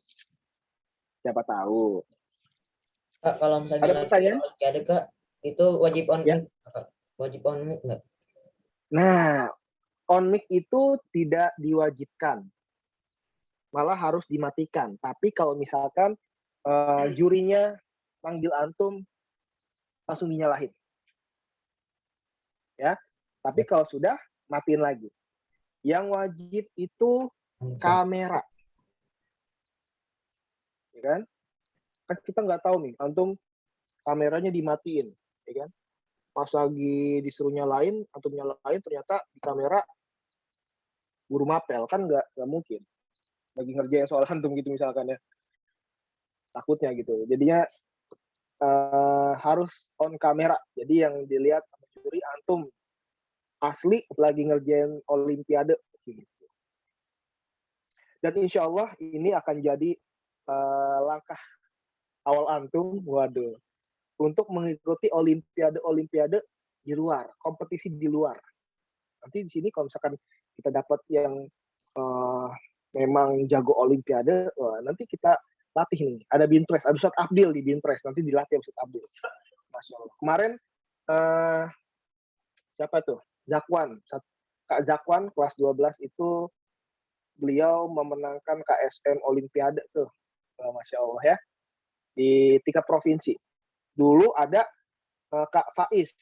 Siapa tahu. Kak, kalau misalnya Ada pertanyaan? ada Kak, itu wajib on Ya. mic, Kak. Wajib on mic nggak? Nah, on mic itu tidak diwajibkan. Malah harus dimatikan. Tapi kalau misalkan jurinya manggil antum, langsung dinyalahin. Ya. Tapi kalau sudah, matiin lagi. Yang wajib itu kamera. Ya kan? Kan kita nggak tahu nih, antum kameranya dimatiin. Ya kan? Pas lagi disuruh nyalain, antum nyalain, ternyata di kamera guru mapel. Kan nggak mungkin. Lagi ngerjain soal antum gitu misalkan ya. Takutnya gitu. Jadinya harus on kamera. Jadi yang dilihat sama juri antum asli lagi ngerjain olimpiade. Gitu. Dan insya Allah ini akan jadi langkah awal antum, waduh, untuk mengikuti olimpiade di luar, kompetisi di luar. Nanti di sini kalau misalkan kita dapat yang memang jago olimpiade, wah, nanti kita latih nih. Ada Binpres, ada Ustadz Abdil di Binpres, nanti dilatih Ustadz Abdil. Masya Allah. Kemarin siapa tuh? Zakwan, Kak Zakwan kelas 12 itu beliau memenangkan KSM Olimpiade tuh, Masya Allah ya, di tingkat provinsi. Dulu ada Kak Faiz,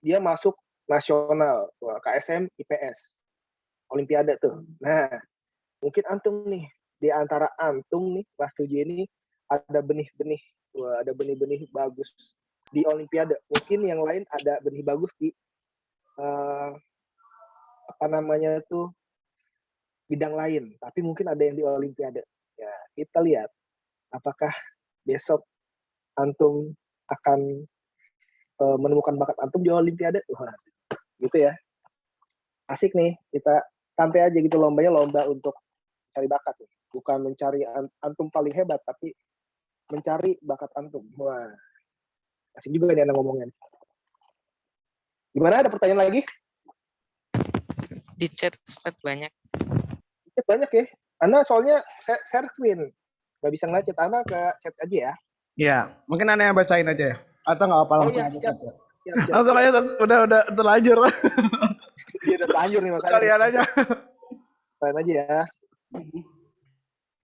dia masuk nasional, KSM IPS Olimpiade tuh. Nah, mungkin antum nih, di antara antum nih kelas 7 ini ada benih-benih, ada benih-benih bagus di Olimpiade. Mungkin yang lain ada benih bagus di apa namanya tuh bidang lain, tapi mungkin ada yang di Olimpiade. Ya, kita lihat apakah besok antum akan menemukan bakat antum di Olimpiade. Wah, gitu ya. Asik nih, kita santai aja gitu, lombanya lomba untuk cari bakat. Bukan mencari antum paling hebat, tapi mencari bakat antum. Wah, asik juga nih Anda ngomongin. Gimana, ada pertanyaan lagi? Di chat, Ustaz, banyak. Chat banyak ya. Anda soalnya share screen. Nggak bisa ngeliat chat Anda, ke chat aja ya. Iya, mungkin Anda yang bacain aja ya. Atau nggak apa langsung iya, aja. siap. Langsung aja, udah terlanjur. Iya, udah terlanjur nih makanya. Kalian aja. Kalian aja ya.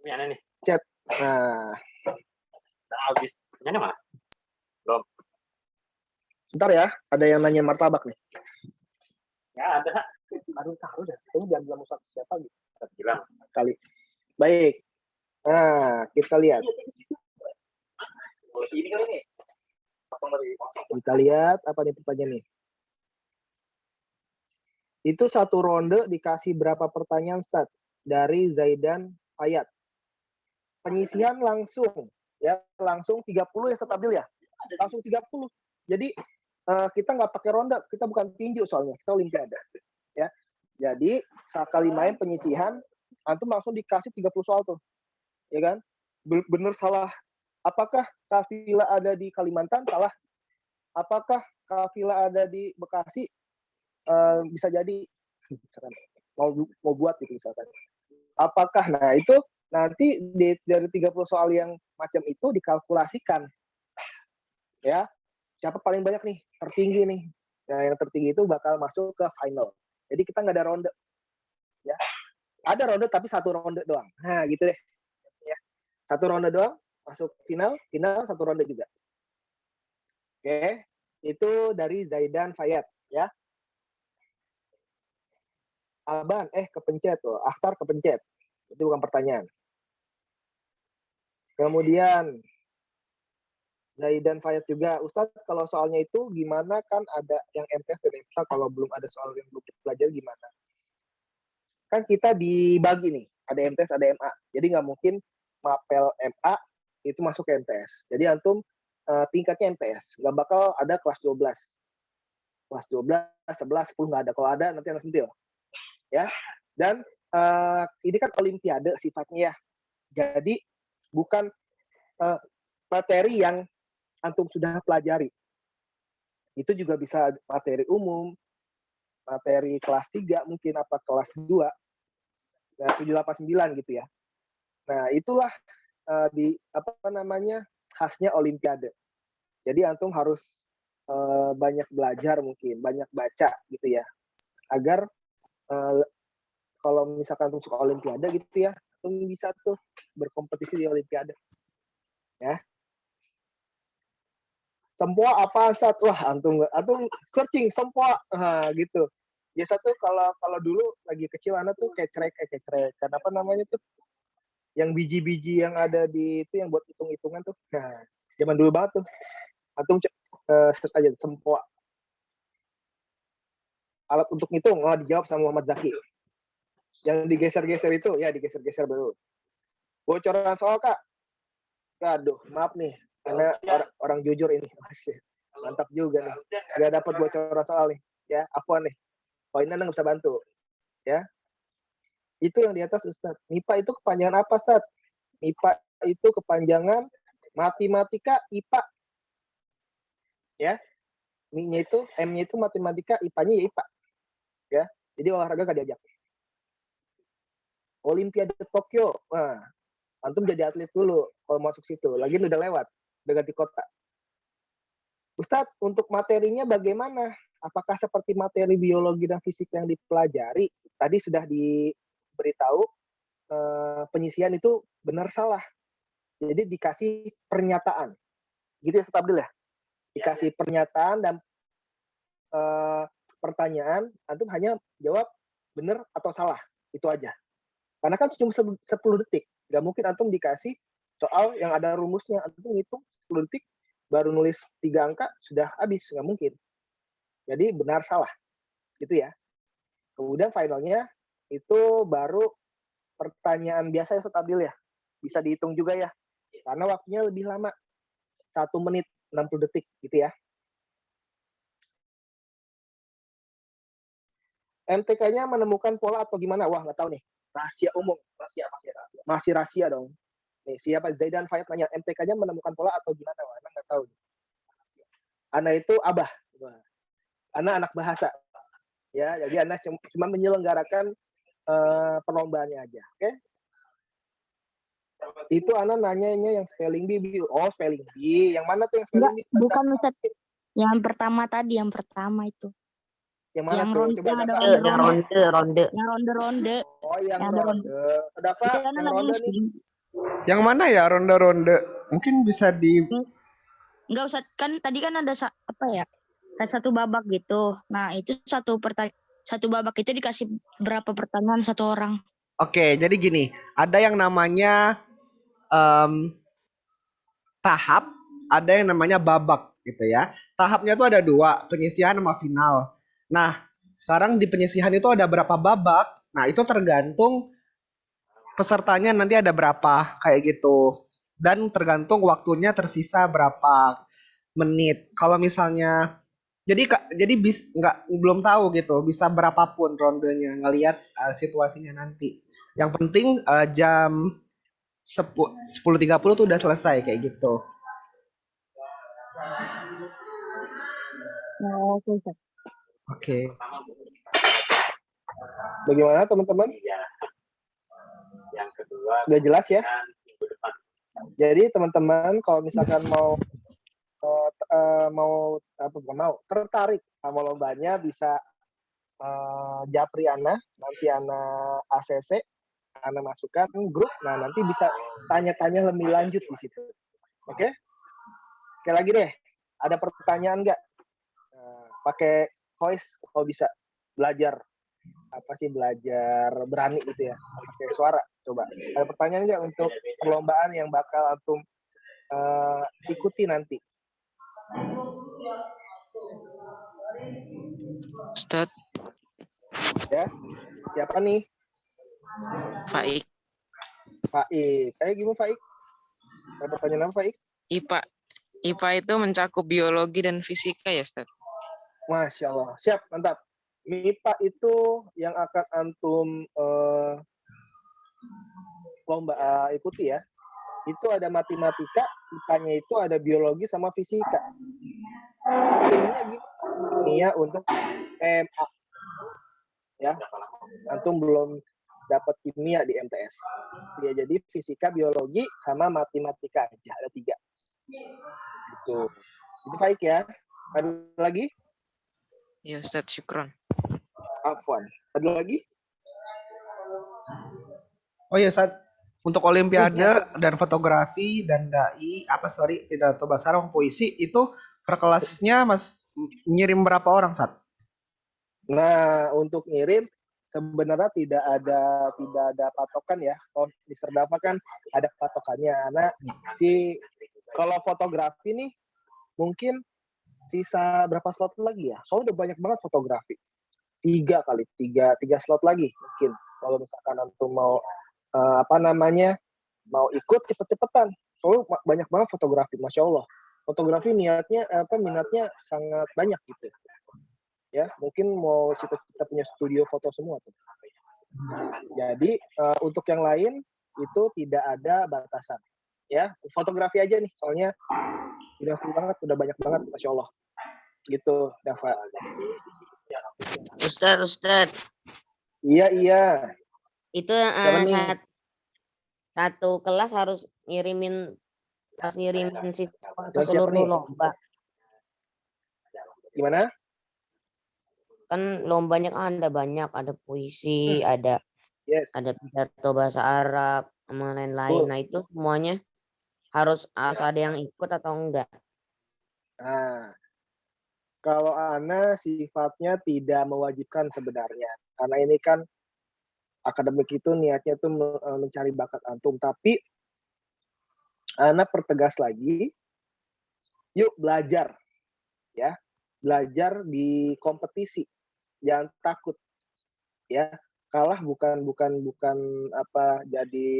Ini aneh nih. Chat. Nah, Udah habis. Ini mana? sebentar ya. Ada yang nanya martabak nih. Ya ada. Aduh, taruh dah. Ini jangan bilang Ustaz siapa gitu. Bilang. Kali. Baik. Nah, kita lihat. Ini kali nih. Kita lihat apa nih pertanyaan nih. Itu satu ronde dikasih berapa pertanyaan, Ustaz? Dari Zaidan Ayat. Penyisihan langsung. Ya, langsung 30 ya, Ustaz Abdil ya? Langsung 30. Jadi, kita nggak pakai ronde. Kita bukan tinju soalnya. Kita olimpiade. Ya. Jadi, sekali main penyisihan, antum langsung dikasih 30 soal tuh. Ya kan? Bener salah. Apakah kafilah ada di Kalimantan? Salah. Apakah kafilah ada di Bekasi? Bisa jadi misalkan, mau buat gitu misalkan. Apakah, nah itu nanti dari 30 soal yang macam itu dikalkulasikan. Ya. Siapa paling banyak nih? Tertinggi nih. Nah, yang tertinggi itu bakal masuk ke final. Jadi kita nggak ada ronde. Ya. Ada ronde tapi satu ronde doang. Nah, gitu deh. Ya. Satu ronde doang, masuk final satu ronde juga. Oke, itu dari Zaidan Fayat ya. Aban, kepencet tuh, Akhtar kepencet. Itu bukan pertanyaan. Kemudian Zaidan Fayat juga, Ustadz kalau soalnya itu gimana, kan ada yang MTS dan MTA, kalau belum ada soal yang belum dipelajari gimana? kan kita dibagi nih, ada MTS, ada MA. Jadi nggak mungkin mapel MA itu masuk ke MTS. Jadi antum tingkatnya MTS, nggak bakal ada kelas 12. Kelas 12, 11, 10 nggak ada. Kalau ada nanti anak sentil. Ya. Dan ini kan olimpiade sifatnya ya. Jadi bukan materi yang antum sudah pelajari. Itu juga bisa materi umum, materi kelas 3 mungkin apa kelas 2, nah, 7, 8, 9 gitu ya. Nah, itulah di apa namanya khasnya olimpiade. Jadi antum harus banyak belajar mungkin, banyak baca gitu ya. Agar kalau misalkan antum suka olimpiade gitu ya, antum bisa tuh berkompetisi di olimpiade. Ya. Sempoa apa saat wah antum searching sempoa gitu. Biasa tuh kalau dulu lagi kecil anak tuh kecrek. Kenapa namanya tuh? Yang biji-biji yang ada di itu yang buat hitung-hitungan tuh. Nah, zaman dulu banget tuh. Antum search aja sempoa. Alat untuk ngitung, dijawab sama Muhammad Zaki. Yang digeser-geser itu, ya digeser-geser baru. Bocoran soal Kak. Aduh, maaf nih. Karena orang jujur ini. Mantap juga nih. Gak dapat bocoran soal nih. Ya, apa nih? Poinnya nggak bisa bantu. Ya. Itu yang di atas Ustaz. MIPA itu kepanjangan apa, Ustaz? MIPA itu kepanjangan matematika IPA. Ya. M-nya itu matematika, IPA-nya ya IPA. Ya. Jadi olahraga gak diajak. Olimpiade Tokyo. Nah, antum jadi atlet dulu kalau masuk situ. Lagi udah lewat, udah ganti kota. Ustadz, untuk materinya bagaimana? Apakah seperti materi biologi dan fisik yang dipelajari? Tadi sudah diberitahu penyisian itu benar salah. Jadi dikasih pernyataan. Gitu ya, Ustadz Abdul ya? Dikasih pernyataan dan pertanyaan, antum hanya jawab benar atau salah. Itu aja. Karena kan cuma 10 detik. Nggak mungkin antum dikasih soal yang ada rumusnya. Antum ngitung 10 detik, baru nulis 3 angka, sudah habis. Nggak mungkin. Jadi benar salah. Gitu ya. Kemudian finalnya, itu baru pertanyaan biasa ya Ustaz Abdil ya. Bisa dihitung juga ya. Karena waktunya lebih lama. 1 menit 60 detik. Gitu ya. MTK-nya menemukan pola atau gimana? Wah, nggak tahu nih. Rahasia umum. Masih rahasia dong. Nih, siapa Zaidan Fayat nanya, MTK-nya menemukan pola atau gimana? Wah, emang nggak tahu. Ana itu abah. Ana anak bahasa. Ya, jadi Ana cuma menyelenggarakan perlombaannya aja. Oke? Itu Ana nanyanya yang spelling bee. Oh, spelling bee. Yang mana tuh yang spelling bee? Bukan Ustaz. Yang pertama tadi, yang pertama itu. Yang mana Yang tuh? ronde, Coba yang ada dapat. Ronde. Yang ronde-ronde. Oh, yang Yang ada ronde. Dapat Itu yang namanya ronde nih. spelling. Yang mana ya ronde-ronde? Mungkin bisa di Enggak usah, kan tadi kan ada apa ya? Kayak satu babak gitu. Nah, itu satu babak itu dikasih berapa pertanyaan satu orang. Oke, jadi gini, ada yang namanya tahap, ada yang namanya babak gitu ya. Tahapnya tuh ada 2, penyisihan sama final. Nah, sekarang di penyisihan itu ada berapa babak? Nah, itu tergantung pesertanya nanti ada berapa kayak gitu. Dan tergantung waktunya tersisa berapa menit. Kalau misalnya jadi belum tahu gitu, bisa berapapun rondenya, ngelihat situasinya nanti. Yang penting jam 10.30 tuh udah selesai kayak gitu. Oh, oke, Ustaz. Oke. Bagaimana teman-teman? Udah jelas ya? Jadi teman-teman kalau misalkan tertarik sama lombanya bisa japri Ana, nanti Ana ACC, Ana masukkan grup, nah nanti bisa tanya-tanya lebih lanjut di situ. Oke? Sekali lagi deh, ada pertanyaan nggak? Pakai voice kalau bisa, belajar berani gitu ya, pakai suara. Coba ada pertanyaan nggak untuk perlombaan yang bakal antum ikuti nanti? Ustaz, Ya, siapa nih? Faik. Faik. Kayak gimana Faik? Ada pertanyaan apa Faik? IPA. IPA itu mencakup biologi dan fisika ya, Ustaz? Masya Allah. Siap, mantap. MIPA itu yang akan antum lomba ikuti ya. Itu ada matematika, IPA-nya itu ada biologi sama fisika. Kimia gimana? Kimia untuk MA. Ya. Antum belum dapat kimia di MTS. Ya, jadi fisika, biologi sama matematika aja. Ada 3. Itu baik ya. Ada lagi? Ya, Ustaz, syukron. Afwan. Ada lagi? Oh iya, Ustaz. Untuk olimpiade dan fotografi dan pidato bahasa Arab puisi itu per kelasnya Mas ngirim berapa orang, Ustaz? Nah, untuk ngirim sebenarnya tidak ada patokan ya. Kalau Mister Dava kan ada patokannya. Karena kalau fotografi nih mungkin sisa berapa slot lagi ya? Soalnya udah banyak banget fotografi. 3 slot lagi mungkin. Kalau misalkan antum mau mau ikut cepet-cepetan. Soalnya banyak banget fotografi, Masya Allah. Fotografi minatnya sangat banyak gitu. Ya, mungkin mau cita-cita punya studio foto semua tuh. Jadi untuk yang lain itu tidak ada batasan. Ya, fotografi aja nih, soalnya udah full banget, udah banyak banget, Masya Allah. Gitu, Dava. Ustaz. Iya. Itu Siapa nih? satu kelas harus ngirimin siswa ke Siapa seluruh nih? lomba. Gimana? Kan lombanya kan ada banyak, ada puisi, ada pidato bahasa Arab, sama lain-lain. Nah, itu semuanya harus ada yang ikut atau enggak? Nah, kalau Ana sifatnya tidak mewajibkan sebenarnya. Karena ini kan akademik itu niatnya tuh mencari bakat antum. Tapi Ana pertegas lagi, yuk belajar. Ya, belajar di kompetisi. Jangan takut. Ya, kalah bukan jadi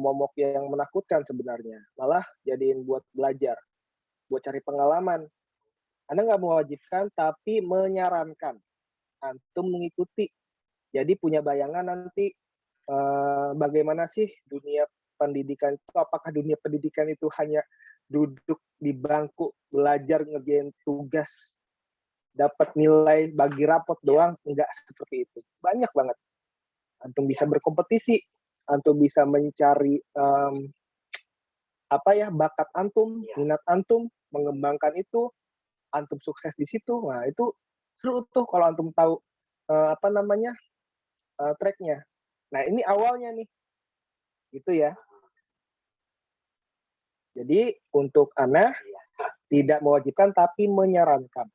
momok yang menakutkan sebenarnya. Malah jadiin buat belajar, buat cari pengalaman. Anda nggak mewajibkan, tapi menyarankan antum mengikuti. Jadi punya bayangan nanti bagaimana sih dunia pendidikan itu? Apakah dunia pendidikan itu hanya duduk di bangku, belajar, ngerjain tugas, dapat nilai, bagi rapot doang? Enggak seperti itu. Banyak banget. Antum bisa berkompetisi, antum bisa mencari bakat antum, minat antum, mengembangkan itu, antum sukses di situ. Nah, itu seru tuh kalau antum tahu tracknya. Nah, ini awalnya nih. Gitu ya. Jadi untuk Ana tidak mewajibkan tapi menyarankan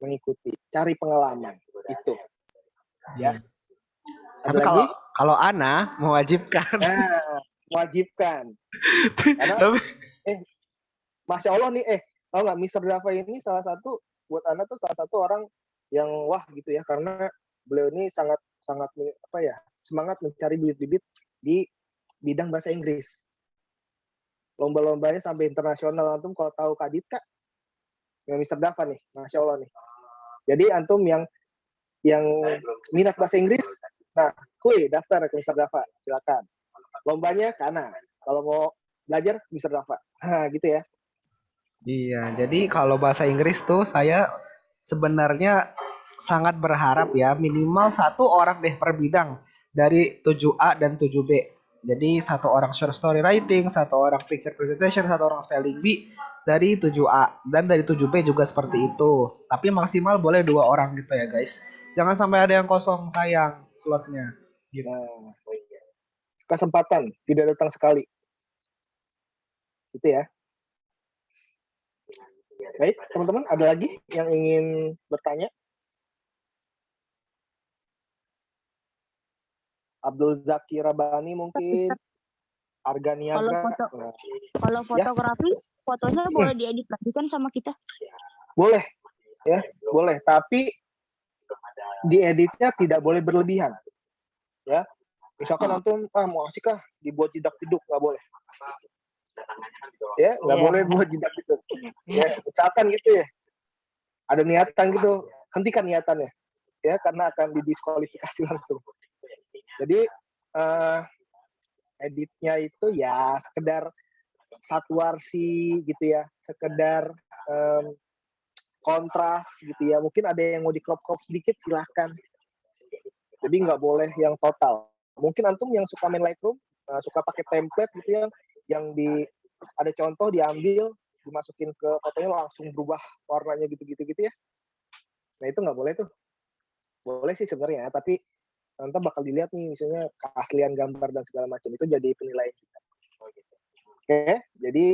mengikuti, cari pengalaman itu. Ya. Tapi kalau Ana mewajibkan. Nah, mewajibkan. Karena Masya Allah nih, tahu nggak, Mister Dava ini salah satu buat Ana tuh salah satu orang yang wah gitu ya, karena beliau ini sangat semangat mencari bibit-bibit di bidang bahasa Inggris. Lomba-lombanya sampai internasional. Antum kalau tahu Kak Dita, yang Mister Dava nih, Masya Allah nih. Jadi antum yang minat bahasa Inggris, nah, daftar ke Mister Dava, silakan. Lombanya ke Ana. Kalau mau belajar Mister Dava. Nah, gitu ya. Iya, jadi kalau bahasa Inggris tuh saya sebenarnya sangat berharap ya minimal 1 orang deh per bidang dari 7A dan 7B. Jadi 1 orang short story writing, 1 orang picture presentation, 1 orang spelling bee dari 7A dan dari 7B juga seperti itu. Tapi maksimal boleh 2 orang gitu ya guys. Jangan sampai ada yang kosong, sayang slotnya. Gitu. Nah, kesempatan tidak datang sekali. Itu ya. Baik, teman-teman, ada lagi yang ingin bertanya? Abdul Zaki Rabani mungkin, Arga Niaga. Kalau fotografi, fotonya boleh diedit lagi kan sama kita? Boleh, ya, boleh. Tapi dieditnya tidak boleh berlebihan, ya. Misalkan antum mau asik kah dibuat jidak diduk, nggak boleh. Ya, nggak boleh buat jidak diduk. Ya, misalkan gitu ya. Ada niatan gitu, hentikan niatannya. Ya, karena akan didiskualifikasi langsung. Jadi editnya itu ya sekedar satu warsi gitu ya, sekedar kontras gitu ya. Mungkin ada yang mau di crop sedikit, silahkan. Jadi nggak boleh yang total. Mungkin antum yang suka main Lightroom, suka pakai template gitu ya, yang ada contoh diambil, dimasukin ke fotonya langsung berubah warnanya gitu ya. Nah itu nggak boleh tuh. Boleh sih sebenarnya, tapi nanti bakal dilihat nih misalnya keaslian gambar dan segala macam, itu jadi penilaian kita. Oke, jadi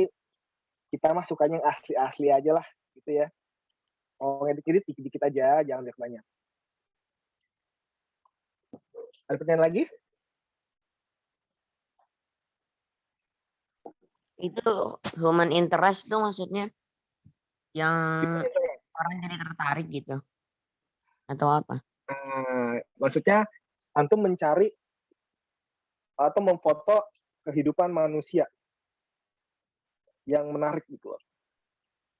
kita mah sukanya yang asli-asli aja lah gitu ya. Oh, ngedit dikit-dikit aja, jangan banyak-banyak. Ada pertanyaan lagi? Itu human interest tuh maksudnya yang orang jadi tertarik gitu atau apa? Maksudnya antum mencari atau memfoto kehidupan manusia yang menarik gitu loh.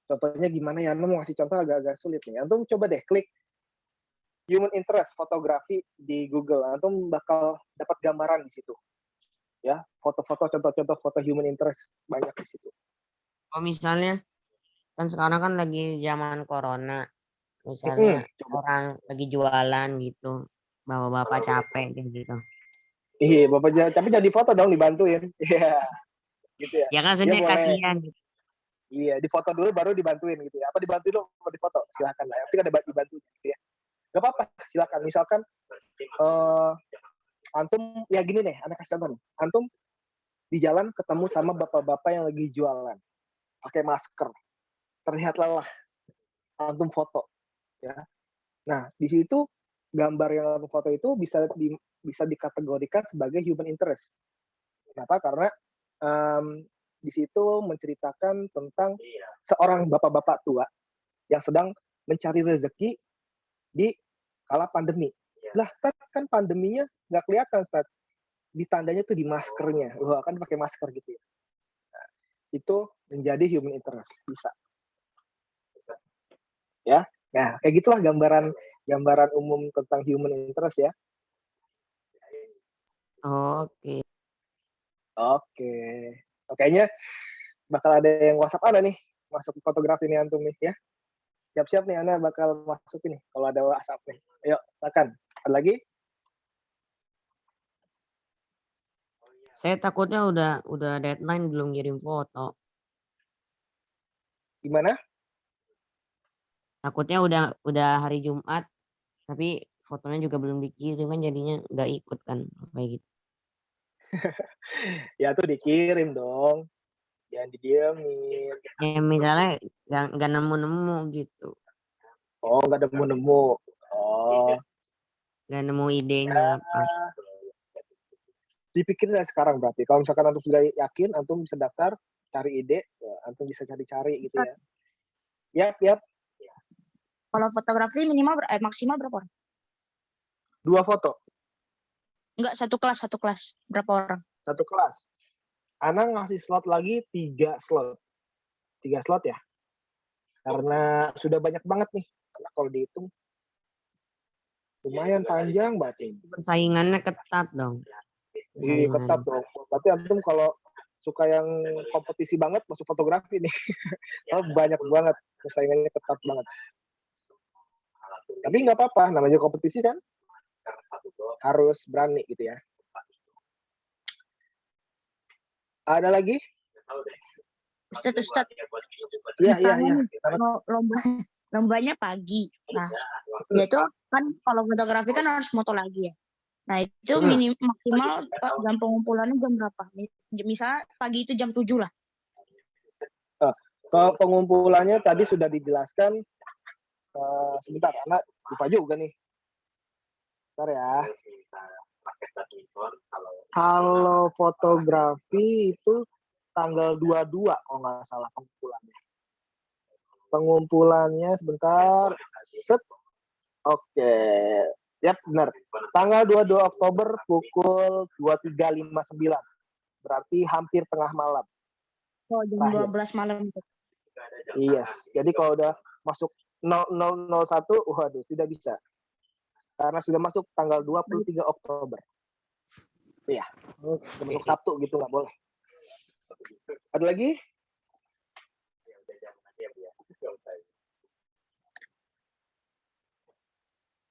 Contohnya gimana ya? Antum mau ngasih contoh agak-agak sulit nih. Antum coba deh klik human interest fotografi di Google. Antum bakal dapat gambaran di situ. Ya, foto-foto, contoh-contoh foto human interest banyak di situ. Oh misalnya kan sekarang kan lagi zaman corona, misalnya orang lagi jualan gitu, bapak-bapak capek gitu. Iya, bapak tapi jadi foto dong, dibantuin. Iya, gitu ya. Ya kan sebenarnya kasihan. Iya, difoto dulu baru dibantuin gitu ya. Apa dibantuin dulu, mau difoto? Silakan lah. Yang penting ada dibantu gitu ya. Gak apa-apa, silakan. Misalkan antum ya gini nih, anak kasih contoh nih. Antum di jalan ketemu sama bapak-bapak yang lagi jualan, pakai masker, terlihat lelah. Antum foto, ya. Nah, di situ gambar yang antum foto itu bisa dikategorikan sebagai human interest. Kenapa? Karena di situ menceritakan tentang seorang bapak-bapak tua yang sedang mencari rezeki di kala pandemi. Lah kan pandeminya nggak kelihatan saat ditandanya tuh di maskernya. Wah, kan pakai masker gitu ya. Nah, itu menjadi human interest, bisa. Ya. Nah, kayak gitulah gambaran umum tentang human interest ya. Oke. Oke. Kayaknya bakal ada yang WhatsApp Anda nih, masuk fotografi nih antum nih ya. Siap-siap nih Anda bakal masuk ini kalau ada WhatsApp nih. Ayo, silakan. Ada lagi? Saya takutnya udah deadline belum kirim foto. Gimana? Takutnya udah hari Jumat tapi fotonya juga belum dikirim kan jadinya nggak ikut kan kayak gitu. Ya tuh dikirim dong. Jangan didiemin. Ya misalnya nggak nemu gitu. Oh, nggak nemu. Oh. Nggak nemu idenya apa. Dipikirin dari sekarang berarti. Kalau misalkan antum sudah yakin, antum bisa daftar, cari ide, ya, antum bisa cari-cari gitu ya. Yap. Kalau fotografi maksimal berapa orang? 2 foto. Enggak, satu kelas. Berapa orang? Satu kelas. Ana ngasih slot lagi 3 slot. 3 slot ya. Karena sudah banyak banget nih. Karena kalau dihitung lumayan panjang banget ini. Persaingannya ketat dong. Iya, ketat dong. Berarti antum kalau suka yang kompetisi banget masuk fotografi nih. Banyak banget. Persaingannya ketat banget. Tapi nggak apa-apa, namanya kompetisi kan. Harus berani gitu ya. Ada lagi? Ustaz. Iya. Lombanya pagi. Nah, dia itu kan kalau fotografi kan harus foto lagi ya. Nah, itu maksimal jam pengumpulannya jam berapa? Misalnya pagi itu jam 7 lah. Kalau pengumpulannya tadi sudah dijelaskan. Sebentar, anak lupa juga nih. Bentar ya. Kalau fotografi itu tanggal 22 kalau nggak salah pengumpulannya. Pengumpulannya sebentar. Set. Oke. Yap, benar. Tanggal 22 Oktober pukul 23.59. Berarti hampir tengah malam. Oh, jam Terakhir. 12 malam itu. Yes. Jadi kalau udah masuk 0001, waduh, tidak bisa. Karena sudah masuk tanggal 23 Oktober. Iya. Sudah masuk Sabtu gitu, nggak boleh. Ada lagi?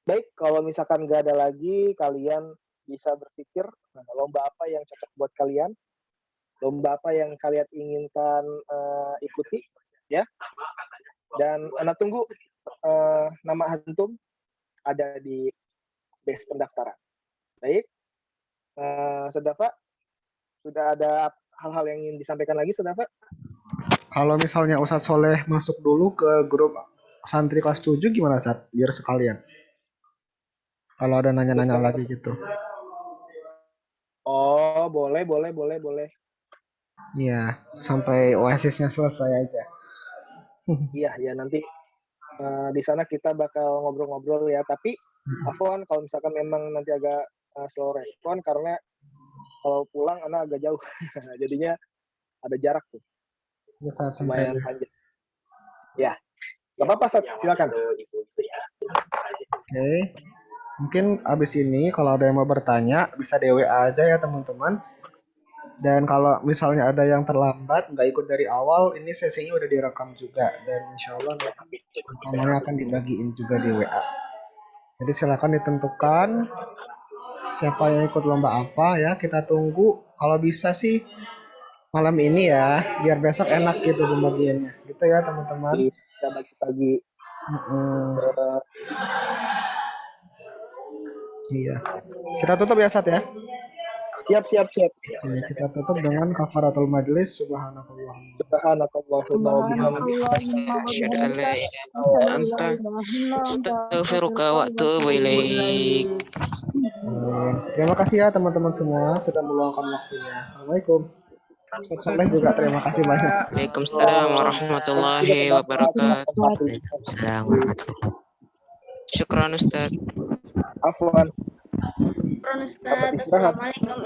Baik, kalau misalkan nggak ada lagi, kalian bisa berpikir lomba apa yang cocok buat kalian, lomba apa yang kalian inginkan ikuti, ya. Dan Anda tunggu nama antum ada di base pendaftaran. Baik, Sedafa, sudah ada hal-hal yang ingin disampaikan lagi, Sedafa? Kalau misalnya Ustadz Soleh masuk dulu ke grup santri kelas 7 gimana, Ustadz? Biar sekalian. Kalau ada nanya-nanya lagi gitu. Oh, boleh. Iya, sampai OSIS-nya selesai aja. Iya, nanti di sana kita bakal ngobrol-ngobrol ya. Tapi, Afwan, kalau misalkan memang nanti agak slow respon, karena kalau pulang anak agak jauh. Jadinya ada jarak tuh. Saat santai. Lumayan panjang. Ya, nggak apa-apa, Sat. Silakan. Oke. Mungkin abis ini kalau ada yang mau bertanya bisa di WA aja ya teman-teman. Dan kalau misalnya ada yang terlambat nggak ikut dari awal, ini sesinya udah direkam juga dan insya Allah rekamannya akan dibagiin juga di WA. Jadi silakan ditentukan siapa yang ikut lomba apa ya. Kita tunggu. Kalau bisa sih malam ini ya, biar besok enak gitu pembagiannya. Gitu ya teman-teman. Kita bagi-bagi. Iya. Kita tutup ya, Sat ya. Siap. Oke, kita tutup dengan kafaratul majlis. Subhanakallahumma wa bihamdika. Asyhadu an la ilaha illa anta astaghfiruka wa atubu ilaik. Terima kasih ya teman-teman semua sudah meluangkan waktunya. Assalamualaikum. Ustadz Soleh juga terima kasih banyak. Waalaikumsalam warahmatullahi wabarakatuh. Waalaikumsalam warahmatullahi wabarakatuh. Syukran Ustaz. Afwan. Ustaz, assalamualaikum.